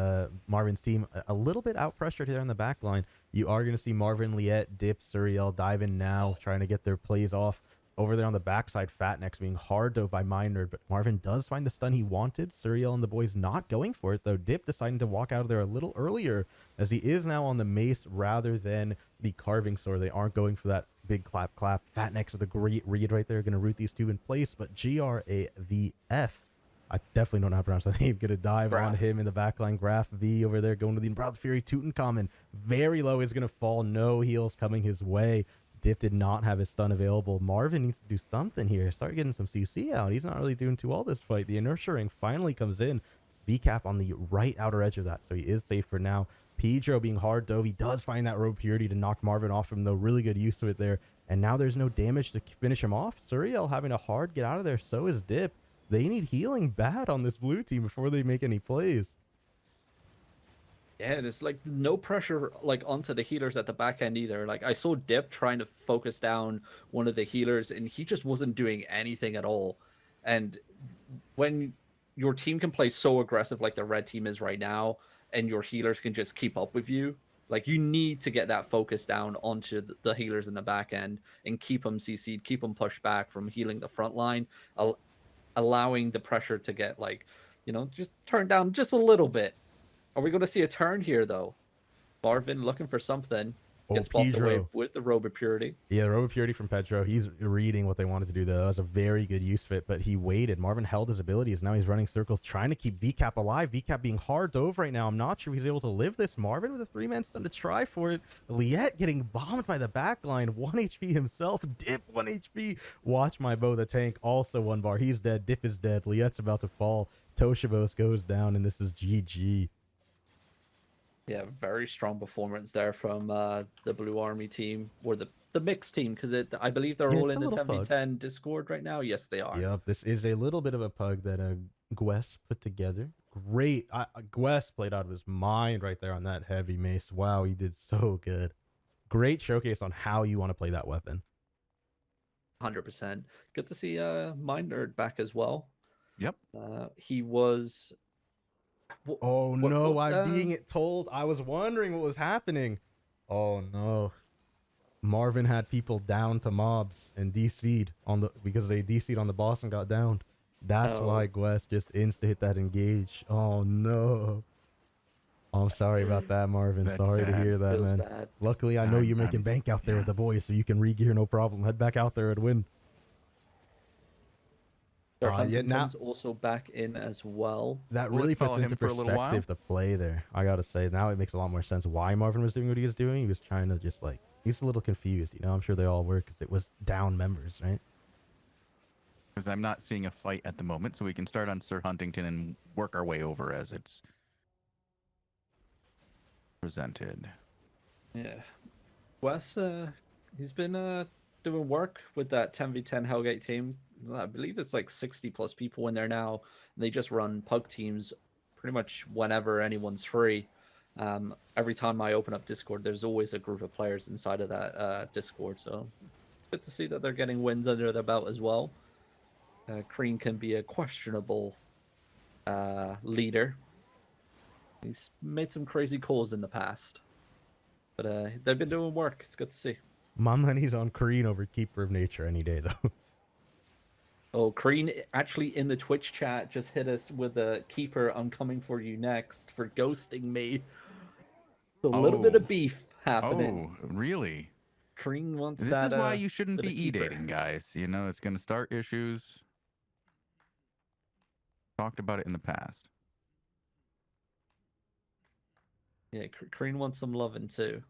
Marvin's team a little bit out pressured here on the back line. You are going to see Marvin, Liette, Dip, Suriel dive in now, trying to get their plays off. Over there on the backside, Fatnex being hard dove by Minerd, but Marvin does find the stun he wanted. Suriel and the boys not going for it, though. Dip deciding to walk out of there a little earlier, as he is now on the mace rather than the carving sword. They aren't going for that big clap. Fatnex with a great read right there, going to root these two in place, but GRAVF, I definitely don't know how to pronounce that name, going to dive on him in the backline. Graph V over there going to the Embroiled Fury. Tutankhamun very low, is going to fall. No heals coming his way. Diff did not have his stun available. Marvin needs to do something here. Start getting some CC out. He's not really doing too well this fight. The inertia ring finally comes in. VCAP on the right outer edge of that, so he is safe for now. Pedro being hard dove. He does find that robe purity to knock Marvin off him, though. Really good use of it there. And now there's no damage to finish him off. Suriel having a hard get out of there. So is Dip. They need healing bad on this blue team before they make any plays. Yeah, and it's like no pressure like onto the healers at the back end either. Like I saw Dip trying to focus down one of the healers and he just wasn't doing anything at all. And when your team can play so aggressive like the red team is right now and your healers can just keep up with you, like you need to get that focus down onto the healers in the back end and keep them CC'd, keep them pushed back from healing the front line, allowing the pressure to get like, you know, just turned down just a little bit. Are we going to see a turn here, though? Marvin looking for something. Gets blocked away with the robe of purity. Yeah, the robe of purity from Pedro. He's reading what they wanted to do, though. That was a very good use of it, but he waited. Marvin held his abilities. Now he's running circles, trying to keep VCAP alive. VCAP being hard dove right now. I'm not sure if he's able to live this. Marvin with a 3-man stun to try for it. Liette getting bombed by the backline. 1 HP himself. Dip 1 HP. Watch my bow. The tank also 1 bar. He's dead. Dip is dead. Liette's about to fall. Toshibos goes down, and this is GG. Yeah, very strong performance there from the Blue Army team, or the mixed team, because I believe they're all in the 10v10 Discord right now. Yes, they are. Yep, this is a little bit of a pug that Gwess put together. Great. Gwess played out of his mind right there on that heavy mace. Wow, he did so good. Great showcase on how you want to play that weapon. 100%. Good to see Mind Nerd back as well. Yep. He was... I'm being told. I was wondering what was happening. Oh no. Marvin had people down to mobs and DC'd because they DC'd on the boss and got downed. That's why Gwess just insta hit that engage. Oh no. I'm sorry about that, Marvin. That's Sorry sad. to hear that, man. Bad. Luckily, I know you're making bank out there with the boys, so you can re-gear no problem. Head back out there and win. Huntington's also back in as well. That really puts follow him into for a little while. perspective the play there. I gotta say, now it makes a lot more sense why Marvin was doing what he was doing. He was trying to just like, he's a little confused, you know. I'm sure they all were because it was down members, right? Because I'm not seeing a fight at the moment, so we can start on Sir Huntington and work our way over as it's presented. Yeah. Wes, he's been doing work with that 10v10 Hellgate team. I believe it's like 60 plus people in there now. And they just run pug teams pretty much whenever anyone's free. Every time I open up Discord, there's always a group of players inside of that Discord. So it's good to see that they're getting wins under their belt as well. Kreen can be a questionable leader. He's made some crazy calls in the past. But they've been doing work. It's good to see. My money's on Kreen over Keeper of Nature any day, though. Oh, Kreen actually in the Twitch chat just hit us with a keeper. I'm coming for you next for ghosting me. A little bit Oh. of beef happening. Oh, really? Kreen wants This that. is why you shouldn't bit be of keeper. e-dating, guys. You know, it's going to start issues. Talked about it in the past. Yeah, Kreen wants some loving too.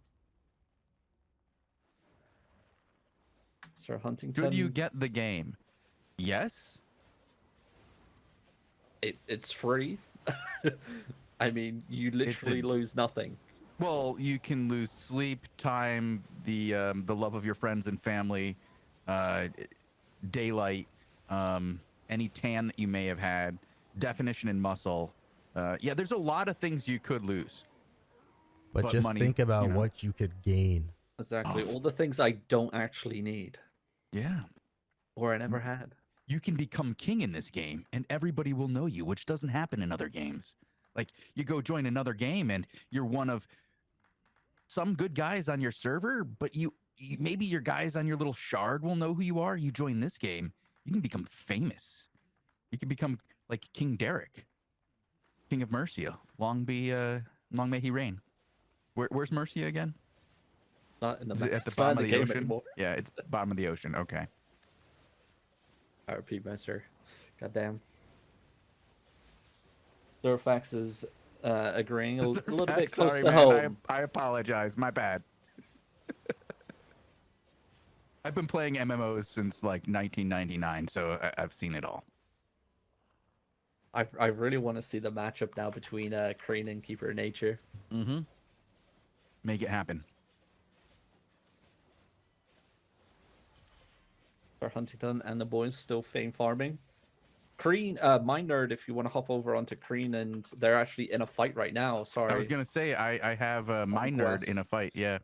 Sir Huntington. Should you get the game? Yes. It's free. I mean, you literally lose nothing. Well, you can lose sleep, time, the love of your friends and family, daylight, any tan that you may have had, definition in muscle. Yeah, there's a lot of things you could lose. But just money, think about you know. what you could gain. Exactly. All the things I don't actually need. Yeah. Or I never had. You can become king in this game, and everybody will know you, which doesn't happen in other games. Like, you go join another game, and you're one of some good guys on your server, but you maybe your guys on your little shard will know who you are. You join this game, you can become famous. You can become like King Derek, King of Mercia. Long may he reign. Where's Mercia again? Not in the At the it's bottom not of in the game ocean. anymore. Yeah, it's bottom of the ocean. Okay. RP Master. Goddamn. Durfax is agreeing a little bit close Sorry, to man. home. I apologize. My bad. I've been playing MMOs since like 1999, so I've seen it all. I really want to see the matchup now between Kreen and Keeper of Nature. Mm-hmm. Make it happen. Sir Huntington and the boys still fame farming. Kreen, Mind Nerd, if you want to hop over onto Kreen, and they're actually in a fight right now. Sorry. I was gonna say I have my nerd in a fight. Yeah.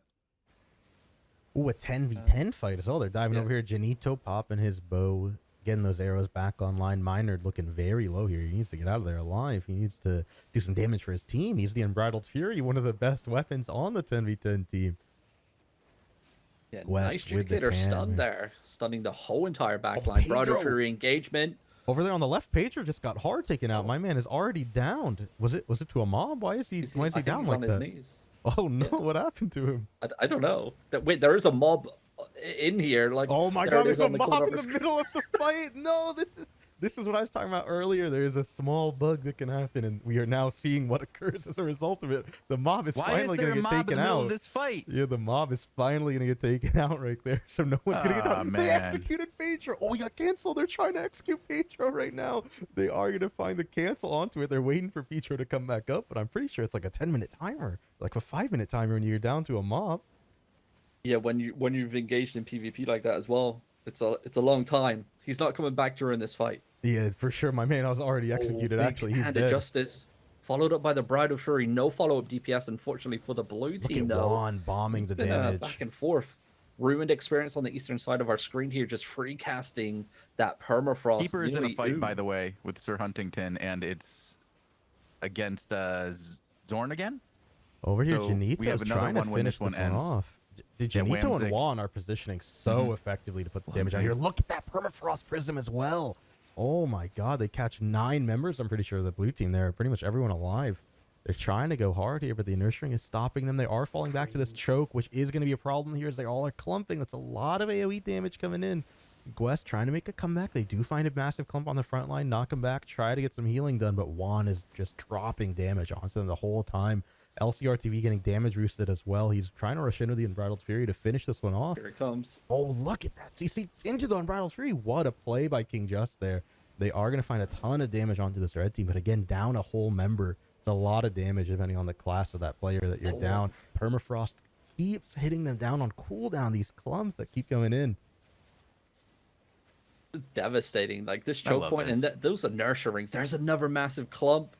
Ooh, a 10v10 fight as well. They're diving over here. Janito popping his bow, getting those arrows back online. Minerd looking very low here. He needs to get out of there alive. He needs to do some damage for his team. He's the Unbridled Fury, one of the best weapons on the 10v10 team. Yeah, West nice with this Judicator stun hammer. there. Stunning the whole entire backline. Bridal Pedro. Fury engagement. Over there on the left, Pedro just got hard taken out. My man is already downed. Was it to a mob? Why is he I down think he's like on that? his knees. Oh no, Yeah. what happened to him? I don't know. Wait, there is a mob in here. Like, Oh my there god, it is there's a on the corner mob of in our the screen. middle of the fight. No, this is what I was talking about earlier. There is a small bug that can happen, and we are now seeing what occurs as a result of it. The mob is Why finally is there going a to get mob in taken the middle out. of this fight? Yeah, the mob is finally going to get taken out right there. So no one's going to get Aw, out. They man. executed Pedro. Oh, we got canceled. They're trying to execute Pedro right now. They are going to find the cancel onto it. They're waiting for Pedro to come back up, but I'm pretty sure it's like a 10-minute timer, like a 5-minute timer when you're down to a mob. Yeah, when you've engaged in PvP like that as well, it's a long time. He's not coming back during this fight. Yeah, for sure. My man was already executed. Big Actually, he's hand dead. of justice, followed up by the Bridal Fury. No follow-up DPS, unfortunately, for the blue Look team, at though. Juan bombing It's the been damage. back and forth. Ruined experience on the eastern side of our screen here, just free casting that permafrost. Keeper is in a nearly fight, ooh. by the way, with Sir Huntington, and it's against Zorn again. Over here, So Janito we have is another trying to one when finish this one this one ends. off. Dude, Yeah, Janito and Wamzik. Juan are positioning so effectively to put the damage out Wamzik. here. Look at that permafrost prism as well. Oh my god, they catch 9 members, I'm pretty sure, of the blue team there. Pretty much everyone alive. They're trying to go hard here, but the inertia is stopping them. They are falling back to this choke, which is going to be a problem here as they all are clumping. That's a lot of AoE damage coming in. Gwest trying to make a comeback. They do find a massive clump on the front line, knock him back, try to get some healing done, but Juan is just dropping damage onto them the whole time. LCRTV getting damage boosted as well. He's trying to rush into the Unbridled Fury to finish this one off. Here it comes. Oh, look at that. See, into the Unbridled Fury. What a play by King Just there. They are going to find a ton of damage onto this red team, but again, down a whole member. It's a lot of damage depending on the class of that player that you're down. Permafrost keeps hitting them down on cooldown, these clumps that keep going in. Devastating. Like this I choke love point and this. those inertia rings. There's another massive clump.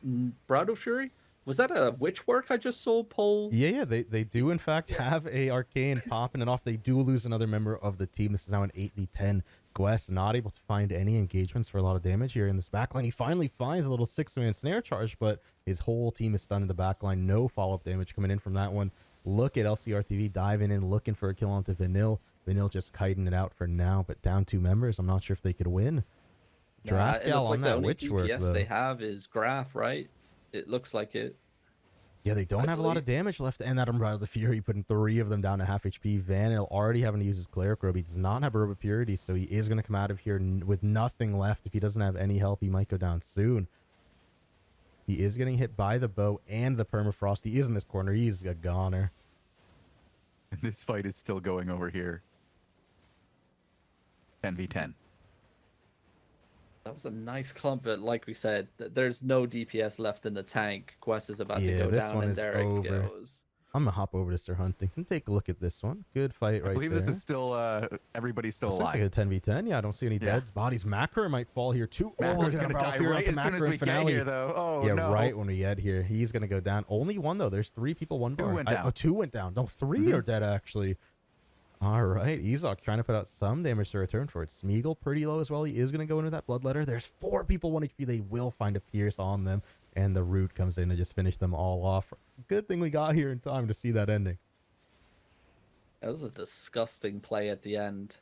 Bridal Fury? Was that a witch work I just saw, Paul? Yeah, they do in fact have a arcane popping it off. They do lose another member of the team. This is now an 8v10. Gwest not able to find any engagements for a lot of damage here in this backline. He finally finds a little 6-man snare charge, but his whole team is stunned in the backline. No follow-up damage coming in from that one. Look at LCRTV diving in, looking for a kill onto Vanille. Vanille just kiting it out for now, but down 2 members. I'm not sure if they could win. Draft it gal looks on like the that only witch work, DPS though. they have is Graph, right? It looks like it. Yeah, they don't I have a lot of damage left, and that Umbrella of the Fury putting 3 of them down to half HP. Vanil already having to use his Cleric Robe. He does not have a Robe of Purity, so he is going to come out of here with nothing left. If he doesn't have any help, he might go down soon. He is getting hit by the bow and the Permafrost. He is in this corner. He's a goner. And this fight is still going over here. 10v10. That was a nice clump, but like we said, there's no DPS left in the tank. Quest is about to go this down, one and is there over. it goes. I'm going to hop over to Sir Huntington. Take a look at this one. Good fight right there. I believe this is still, everybody's still This looks alive. like a 10v10. Yeah, I don't see any deads. Bodies. Macro might fall here too. Macro's going to die right as soon as we get here, though. Oh, yeah, no. right when we get here. He's going to go down. Only one, though. There's 3 people, 1 bar. 2 went down. 2 went down. No, 3 are dead, actually. All right. Ezok trying to put out some damage to return for it. Smeagol pretty low as well. He is going to go into that Bloodletter. There's 4 people, 1 HP. They will find a Pierce on them. And the Root comes in to just finish them all off. Good thing we got here in time to see that ending. That was a disgusting play at the end.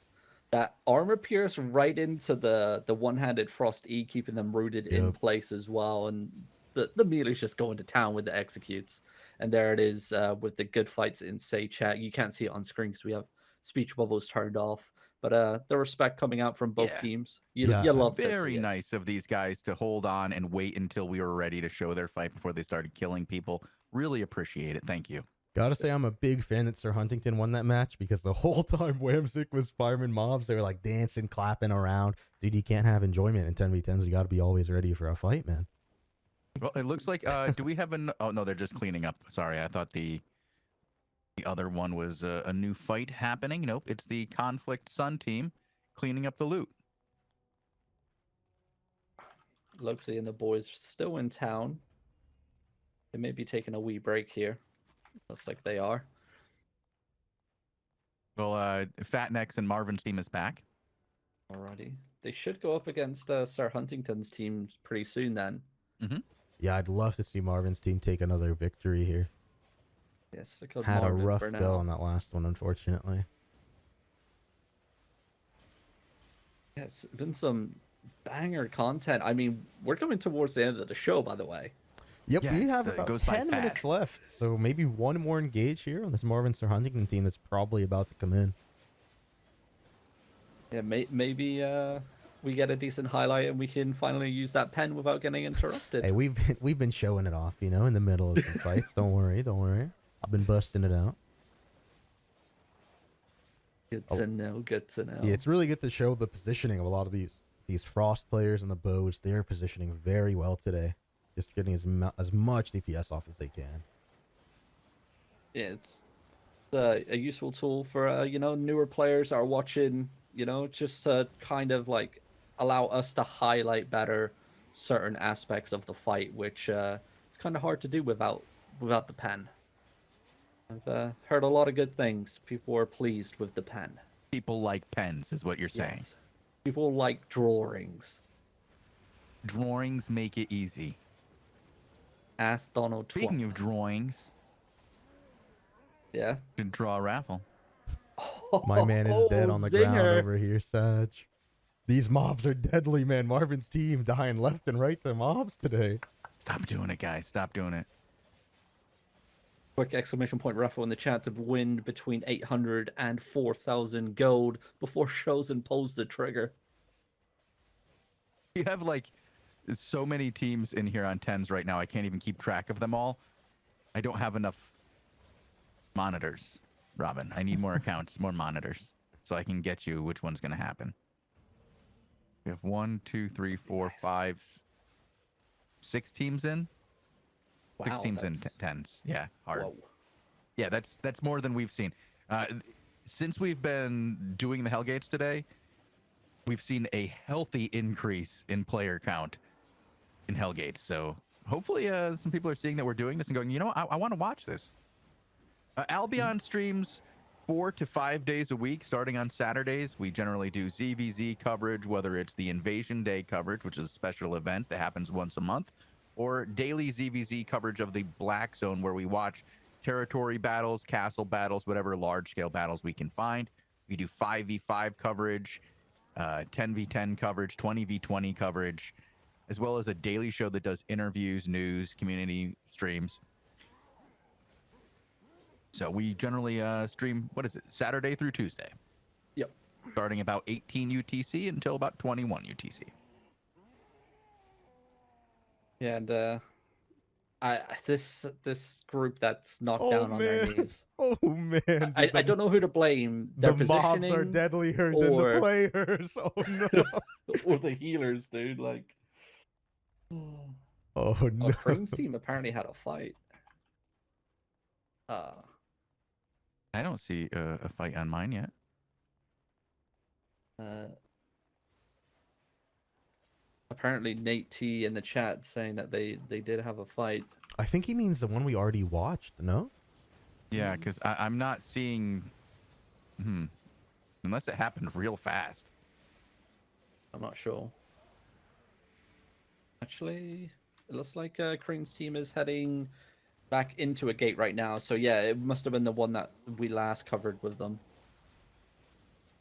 That armor pierce right into the one-handed Frost E, keeping them rooted in place as well. And the melee is just going to town with the executes. And there it is with the good fights in Say Chat. You can't see it on screen because we have speech bubbles turned off. But the respect coming out from both teams. You love to see Very it. nice of these guys to hold on and wait until we were ready to show their fight before they started killing people. Really appreciate it. Thank you. Gotta say, I'm a big fan that Sir Huntington won that match because the whole time Whamsick was farming mobs, they were like dancing, clapping around. Dude, you can't have enjoyment in 10v10s. You gotta be always ready for a fight, man. Well, it looks like, do we have an, oh no, they're just cleaning up. Sorry, I thought the other one was a new fight happening. Nope, it's the Conflict Sun team cleaning up the loot. Luxie and the boys are still in town. They may be taking a wee break here. Looks like they are. Well, Fatnex and Marvin's team is back. Alrighty. They should go up against Sir Huntington's team pretty soon then. Yeah, I'd love to see Marvin's team take another victory here. Yes, they killed Had Marvin a rough for now. go on that last one, unfortunately. Yeah, it's been some banger content. I mean, we're coming towards the end of the show, by the way. Yep, Yeah, we have it about goes by 10 minutes fast. left, so maybe one more engage here on this Marvin Sir Huntington team that's probably about to come in. Yeah, maybe we get a decent highlight and we can finally use that pen without getting interrupted. Hey, we've been showing it off, you know, in the middle of some fights. Don't worry, don't worry. I've been busting it out. Good to know, good to know. Yeah, it's really good to show the positioning of a lot of these Frost players and the bows. They're positioning very well today. Just getting as much DPS off as they can. Yeah, it's a useful tool for newer players that are watching, just to kind of like allow us to highlight better certain aspects of the fight, which it's kind of hard to do without the pen. I've heard a lot of good things. People are pleased with the pen. People like pens, is what you're saying. Yes. People like drawings. Drawings make it easy. Ask Donald Trump. Speaking of drawings, Yeah. can draw a raffle. My man is dead on the ground zinger. over here, Saj. These mobs are deadly, man. Marvin's team dying left and right to mobs today. Stop doing it, guys. Stop doing it. Quick exclamation point raffle in the chat to win between 800 and 4,000 gold before Shozen pulls the trigger. You have like so many teams in here on 10s right now. I can't even keep track of them all. I don't have enough monitors, Robin. I need more accounts, more monitors, so I can get you which one's going to happen. We have 1, 2, 3, 4, 5, 6 teams in. Wow, 6 teams in that's- 10s. Yeah, hard. Whoa. Yeah, that's more than we've seen. Since we've been doing the Hellgates today, we've seen a healthy increase in player count in Hellgates. So hopefully some people are seeing that we're doing this and going, I want to watch this. Albion streams 4 to 5 days a week, starting on Saturdays. We generally do ZVZ coverage, whether it's the Invasion Day coverage, which is a special event that happens once a month, or daily ZVZ coverage of the Black Zone, where we watch territory battles, castle battles, whatever large-scale battles we can find. We do 5v5 coverage, 10v10 coverage, 20v20 coverage, as well as a daily show that does interviews, news, community streams. So we generally stream, what is it, Saturday through Tuesday. Yep. Starting about 18 UTC until about 21 UTC. Yeah, and this group that's knocked down on their knees. Oh man! I don't know who to blame. Their the mobs are positioning deadlier than or- the players. Oh no! or the healers, dude. Like, Oh no! Crane's team apparently had a fight. I don't see a fight on mine yet. Apparently Nate T in the chat saying that they did have a fight. I think he means the one we already watched. No? Yeah, because I'm not seeing. Unless it happened real fast. I'm not sure. Actually, it looks like Crane's team is heading back into a gate right now. So yeah, it must have been the one that we last covered with them.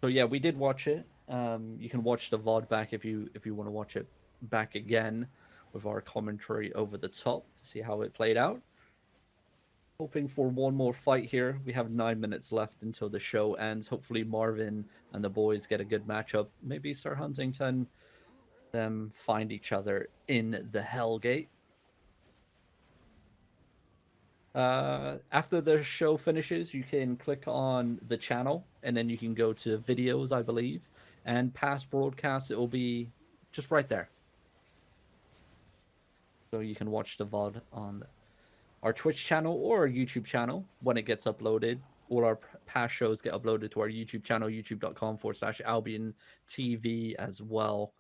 So yeah, we did watch it. You can watch the VOD back if you want to watch it back again with our commentary over the top to see how it played out. Hoping for one more fight here. We have 9 minutes left until the show ends. Hopefully Marvin and the boys get a good matchup. Maybe Sir Huntington, them find each other in the Hellgate. After the show finishes, you can click on the channel and then you can go to videos, I believe, and past broadcasts. It will be just right there. So you can watch the VOD on our Twitch channel or our YouTube channel when it gets uploaded. All our past shows get uploaded to our YouTube channel, youtube.com/AlbionTV as well.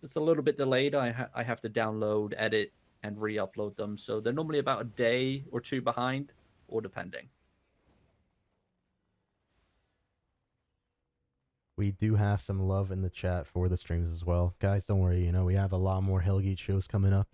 It's a little bit delayed. I have to download, edit, and re-upload them. So they're normally about a day or two behind, or depending. We do have some love in the chat for the streams as well. Guys, don't worry. You know, we have a lot more Hellgate shows coming up.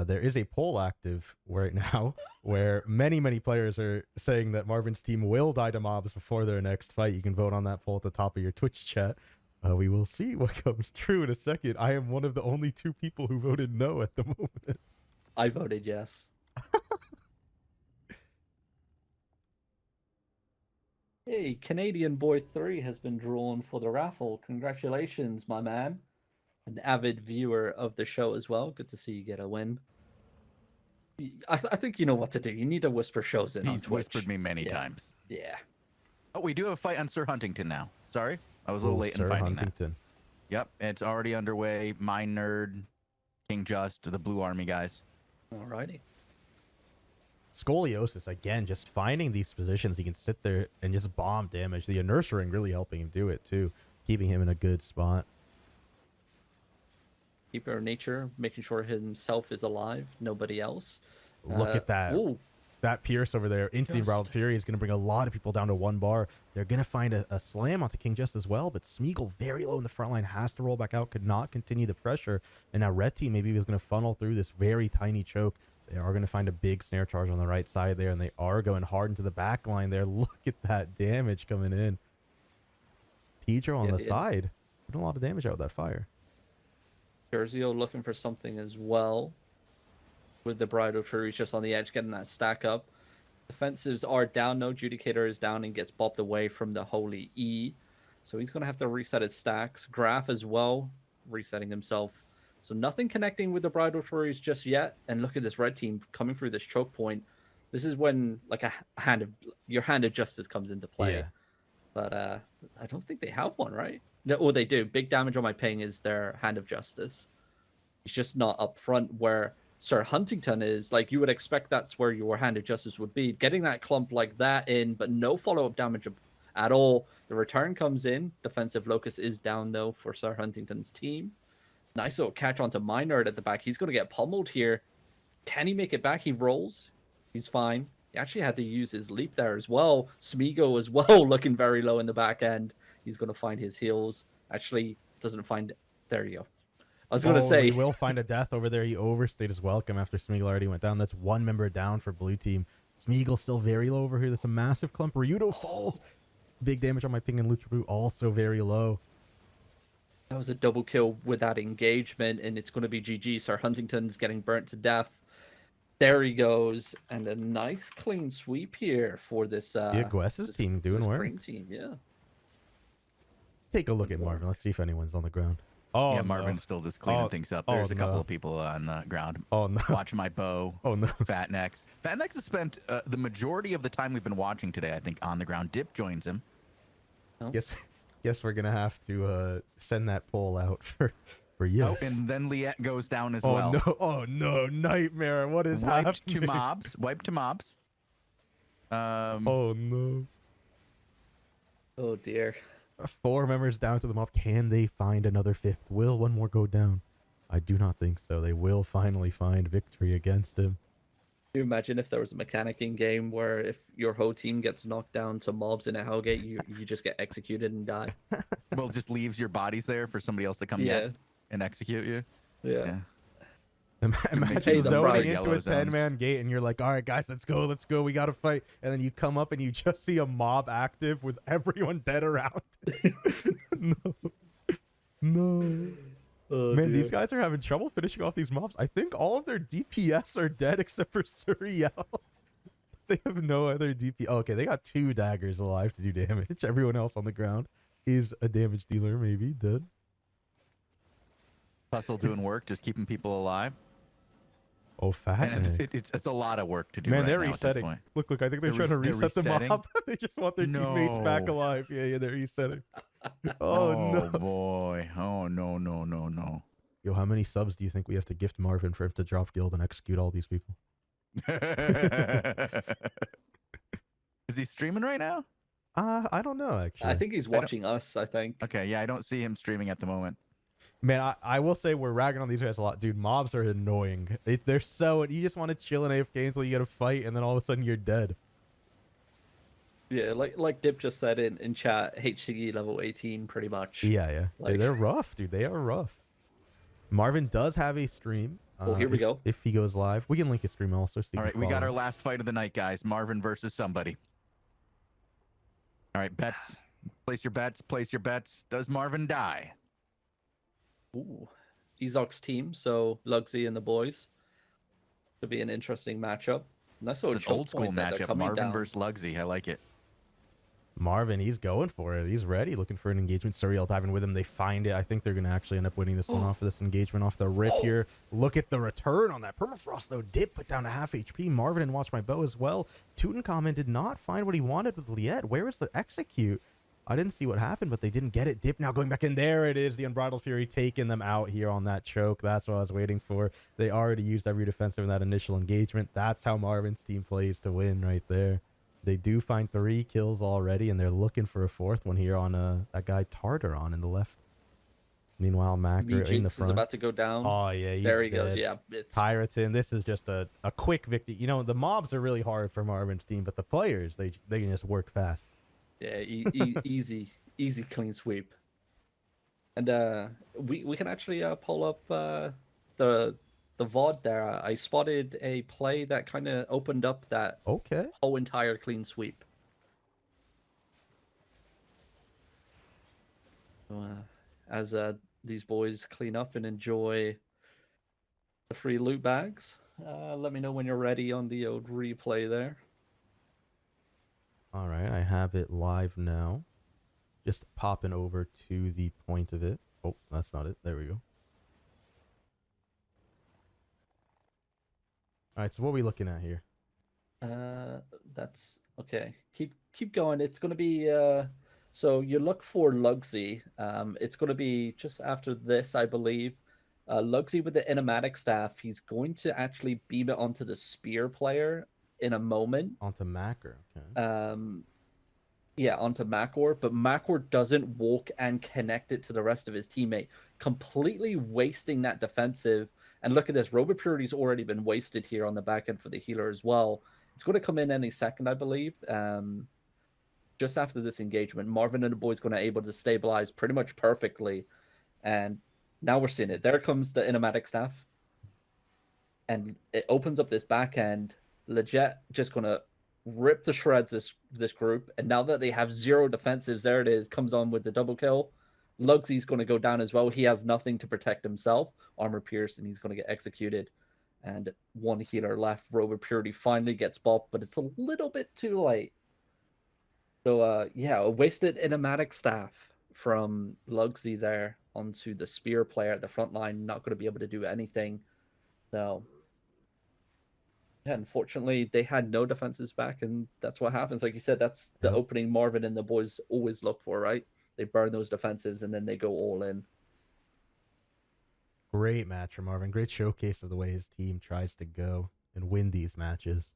There is a poll active right now where many players are saying that Marvin's team will die to mobs before their next fight. You can vote on that poll at the top of your Twitch chat. We will see what comes true in a second. I am one of the only 2 people who voted no at the moment. I voted yes. Hey, Canadian Boy 3 has been drawn for the raffle. Congratulations, my man. An avid viewer of the show as well. Good to see you get a win. I think you know what to do. You need to whisper Shozen on He's Twitch. whispered me many times. Yeah. Oh, we do have a fight on Sir Huntington now. Sorry, I was a little late in Sir finding Huntington. that. Yep, it's already underway. Mine Nerd, King Just, the Blue Army guys. Alrighty. Scoliosis, again, just finding these positions. He can sit there and just bomb damage. The inertia ring really helping him do it, too. Keeping him in a good spot. Keeper of nature, making sure himself is alive, nobody else. Look at that. Ooh. That Pierce over there, Instant Embroiled Fury, is going to bring a lot of people down to 1 bar. They're going to find a slam onto King Just as well, but Smeagol very low in the front line, has to roll back out, could not continue the pressure. And now Red Team maybe was going to funnel through this very tiny choke. They are going to find a big snare charge on the right side there, and they are going hard into the back line there. Look at that damage coming in. Pedro on the side. Doing a lot of damage out with that fire. Jersey looking for something as well. With the Bridal Furies just on the edge, getting that stack up. Defensives are down. No Judicator is down and gets bopped away from the Holy E. So he's going to have to reset his stacks. Graph as well, resetting himself. So nothing connecting with the Bridal Furies just yet. And look at this red team coming through this choke point. This is when like your hand of justice comes into play. Yeah. But I don't think they have one, right? No, or they do. Big damage on my ping is their hand of justice. It's just not up front where Sir Huntington is. Like, you would expect that's where your hand of justice would be. Getting that clump like that in, but no follow-up damage at all. The return comes in. Defensive Locus is down, though, for Sir Huntington's team. Nice little catch onto Minerd at the back. He's going to get pummeled here. Can he make it back? He rolls. He's fine. He actually had to use his leap there as well. Smeagol as well, looking very low in the back end. He's going to find his heals. Actually, doesn't find... There you go. I was going to say... He will find a death over there. He overstayed his welcome after Smeagol already went down. That's 1 member down for blue team. Smeagol still very low over here. There's a massive clump. Ryudo falls. Big damage on my ping, and Lucha Brew also very low. That was a double kill with that engagement, and it's going to be GG. Sir Huntington's getting burnt to death. There he goes, and a nice clean sweep here for this. Yeah, Guess's team doing this work. green team, yeah. Let's take a look at Marvin. Let's see if anyone's on the ground. Oh, yeah, Marvin's still just cleaning things up. There's a couple of people on the ground. Oh no! Watch my bow. Oh no! Fat Nex. Fat Nex has spent the majority of the time we've been watching today, I think, on the ground. Dip joins him. Oh. Guess we're gonna have to send that poll out for yes. Oh, and then Liette goes down as oh well. no! Oh no! Nightmare! What is Wiped happening? to mobs. Wiped to mobs. Oh no! Oh dear. 4 members down to the mob. Can they find another 5th? Will one more go down? I do not think so. They will finally find victory against him. Can you imagine if there was a mechanic in game where if your whole team gets knocked down to mobs in a Hellgate, you just get executed and die? Well, just leaves your bodies there for somebody else to come Yeah. get and execute you. Yeah. Imagine Pay the zoning price. into a 10-man gate and you're like, all right, guys, let's go, we gotta fight. And then you come up and you just see a mob active with everyone dead around. No. Oh, Man, dear. these guys are having trouble finishing off these mobs. I think all of their DPS are dead except for Suriel. They have no other DPS. Oh, okay, they got 2 daggers alive to do damage. Everyone else on the ground is a damage dealer, maybe dead. Hustle doing work, just keeping people alive. Oh, fat. And it's a lot of work to do. Man, right they're now at this resetting. point. Look, I think they're trying to they're reset the resetting? mob. They just want their teammates back No. alive. Yeah, they're resetting. Oh, no. Boy. Oh no. Yo, how many subs do you think we have to gift Marvin for him to drop guild and execute all these people? Is he streaming right now? I don't know, actually. I think he's watching us, I think. Okay, yeah, I don't see him streaming at the moment. Man, I will say we're ragging on these guys a lot. Dude, mobs are annoying. They're so... You just want to chill in AFK until you get a fight, and then all of a sudden you're dead. Yeah, like Dip just said in chat, HCE level 18 pretty much. Yeah. Like- They're rough, dude. They are rough. Marvin does have a stream. Oh, here we go. If he goes live. We can link his stream also. So you All can right, we got follow our him. last fight of the night, guys. Marvin versus somebody. All right, bets. Place your bets. Place your bets. Does Marvin die? Ooh. Ezok's team, so Lugsy and the boys. Could be an interesting matchup. Nice little It's an old choke school point that they're matchup. coming Marvin down. versus Lugsy. I like it. Marvin, he's going for it. He's ready, looking for an engagement. Surreal diving with him. They find it. I think they're going to actually end up winning this one off of this engagement off the rip here. Look at the return on that. Permafrost, though, did put down to half HP. Marvin and Watch My Bow as well. Tutankhamun did not find what he wanted with Liette. Where was the execute? I didn't see what happened, but they didn't get it. Dip now going back in. There it is. The Unbridled Fury taking them out here on that choke. That's what I was waiting for. They already used every defensive in that initial engagement. That's how Marvin's team plays to win right there. They do find 3 kills already, and they're looking for a 4th one here on that guy Tartaron in the left. Meanwhile, Macker in the Meejinx front. is about to go down. Oh, yeah. He's there he dead. goes. Yeah, it's Piratin. This is just a quick victory. You know, the mobs are really hard for Marvin's team, but the players, they can just work fast. yeah, easy clean sweep. And we can actually pull up the VOD there. I spotted a play that kind of opened up that Okay. whole entire clean sweep. So, as these boys clean up and enjoy the free loot bags, let me know when you're ready on the old replay there. All right. I have it live now. Just popping over to the point of it. Oh, that's not it. There we go. All right. So what are we looking at here? That's okay. Keep going. It's gonna be so you look for Lugsy. It's gonna be just after this, I believe. Lugsy with the enigmatic staff. He's going to actually beam it onto the spear player in a moment. Onto Macker. Okay. Yeah, onto Makor, but Makor doesn't walk and connect it to the rest of his teammate, completely wasting that defensive. And look at this, Robot Purity's already been wasted here on the back end for the healer as well. It's going to come in any second, I believe. Just after this engagement, Marvin and the boys going to able to stabilize pretty much perfectly. And now we're seeing it. There comes the enigmatic staff. And it opens up this back end. Legit just going to rip to shreds this group. And now that they have 0 defensives, there it is, comes on with the double kill. Lugsy's going to go down as well. He has nothing to protect himself. Armor pierced, and he's going to get executed. And one healer left. Robe of Purity finally gets bopped, but it's a little bit too late. So, yeah, a wasted enigmatic staff from Lugsy there onto the spear player at the front line. Not going to be able to do anything. So, yeah, unfortunately, they had no defenses back, and that's what happens. Like you said, that's the opening Marvin and the boys always look for, right? They burn those defensives, and then they go all in. Great match from Marvin. Great showcase of the way his team tries to go and win these matches.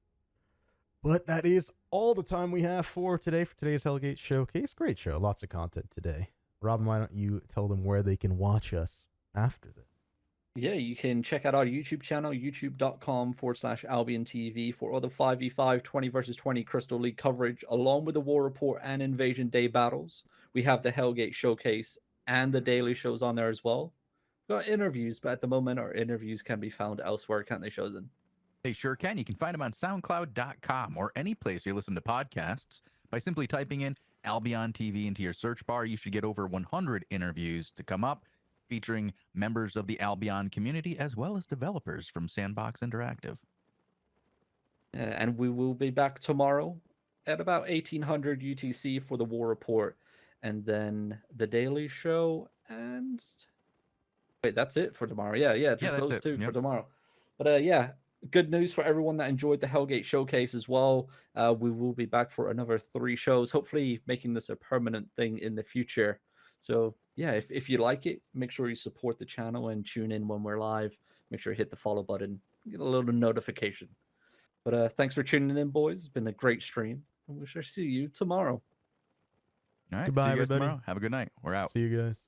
But that is all the time we have for today, for today's Hellgate Showcase. Great show. Lots of content today. Robin, why don't you tell them where they can watch us after this? Yeah, you can check out our YouTube channel, youtube.com/AlbionTV for other 5v5, 20 versus 20 Crystal League coverage, along with the War Report and Invasion Day battles. We have the Hellgate Showcase and the daily shows on there as well. We've got interviews, but at the moment, our interviews can be found elsewhere, can't they, Shozen? They sure can. You can find them on SoundCloud.com or any place you listen to podcasts by simply typing in Albion TV into your search bar. You should get over 100 interviews to come up, featuring members of the Albion community as well as developers from Sandbox Interactive. And we will be back tomorrow at about 1800 UTC for the War Report, and then the Daily Show. And wait, that's it for tomorrow. Yeah, just those two for tomorrow. But yeah, good news for everyone that enjoyed the Hellgate Showcase as well. We will be back for another 3 shows, hopefully making this a permanent thing in the future. So yeah, if you like it, make sure you support the channel and tune in when we're live. Make sure you hit the follow button, get a little notification. But thanks for tuning in, boys. It's been a great stream, and we shall see you tomorrow. All right, Goodbye, see you guys everybody. tomorrow. Have a good night. We're out. See you guys.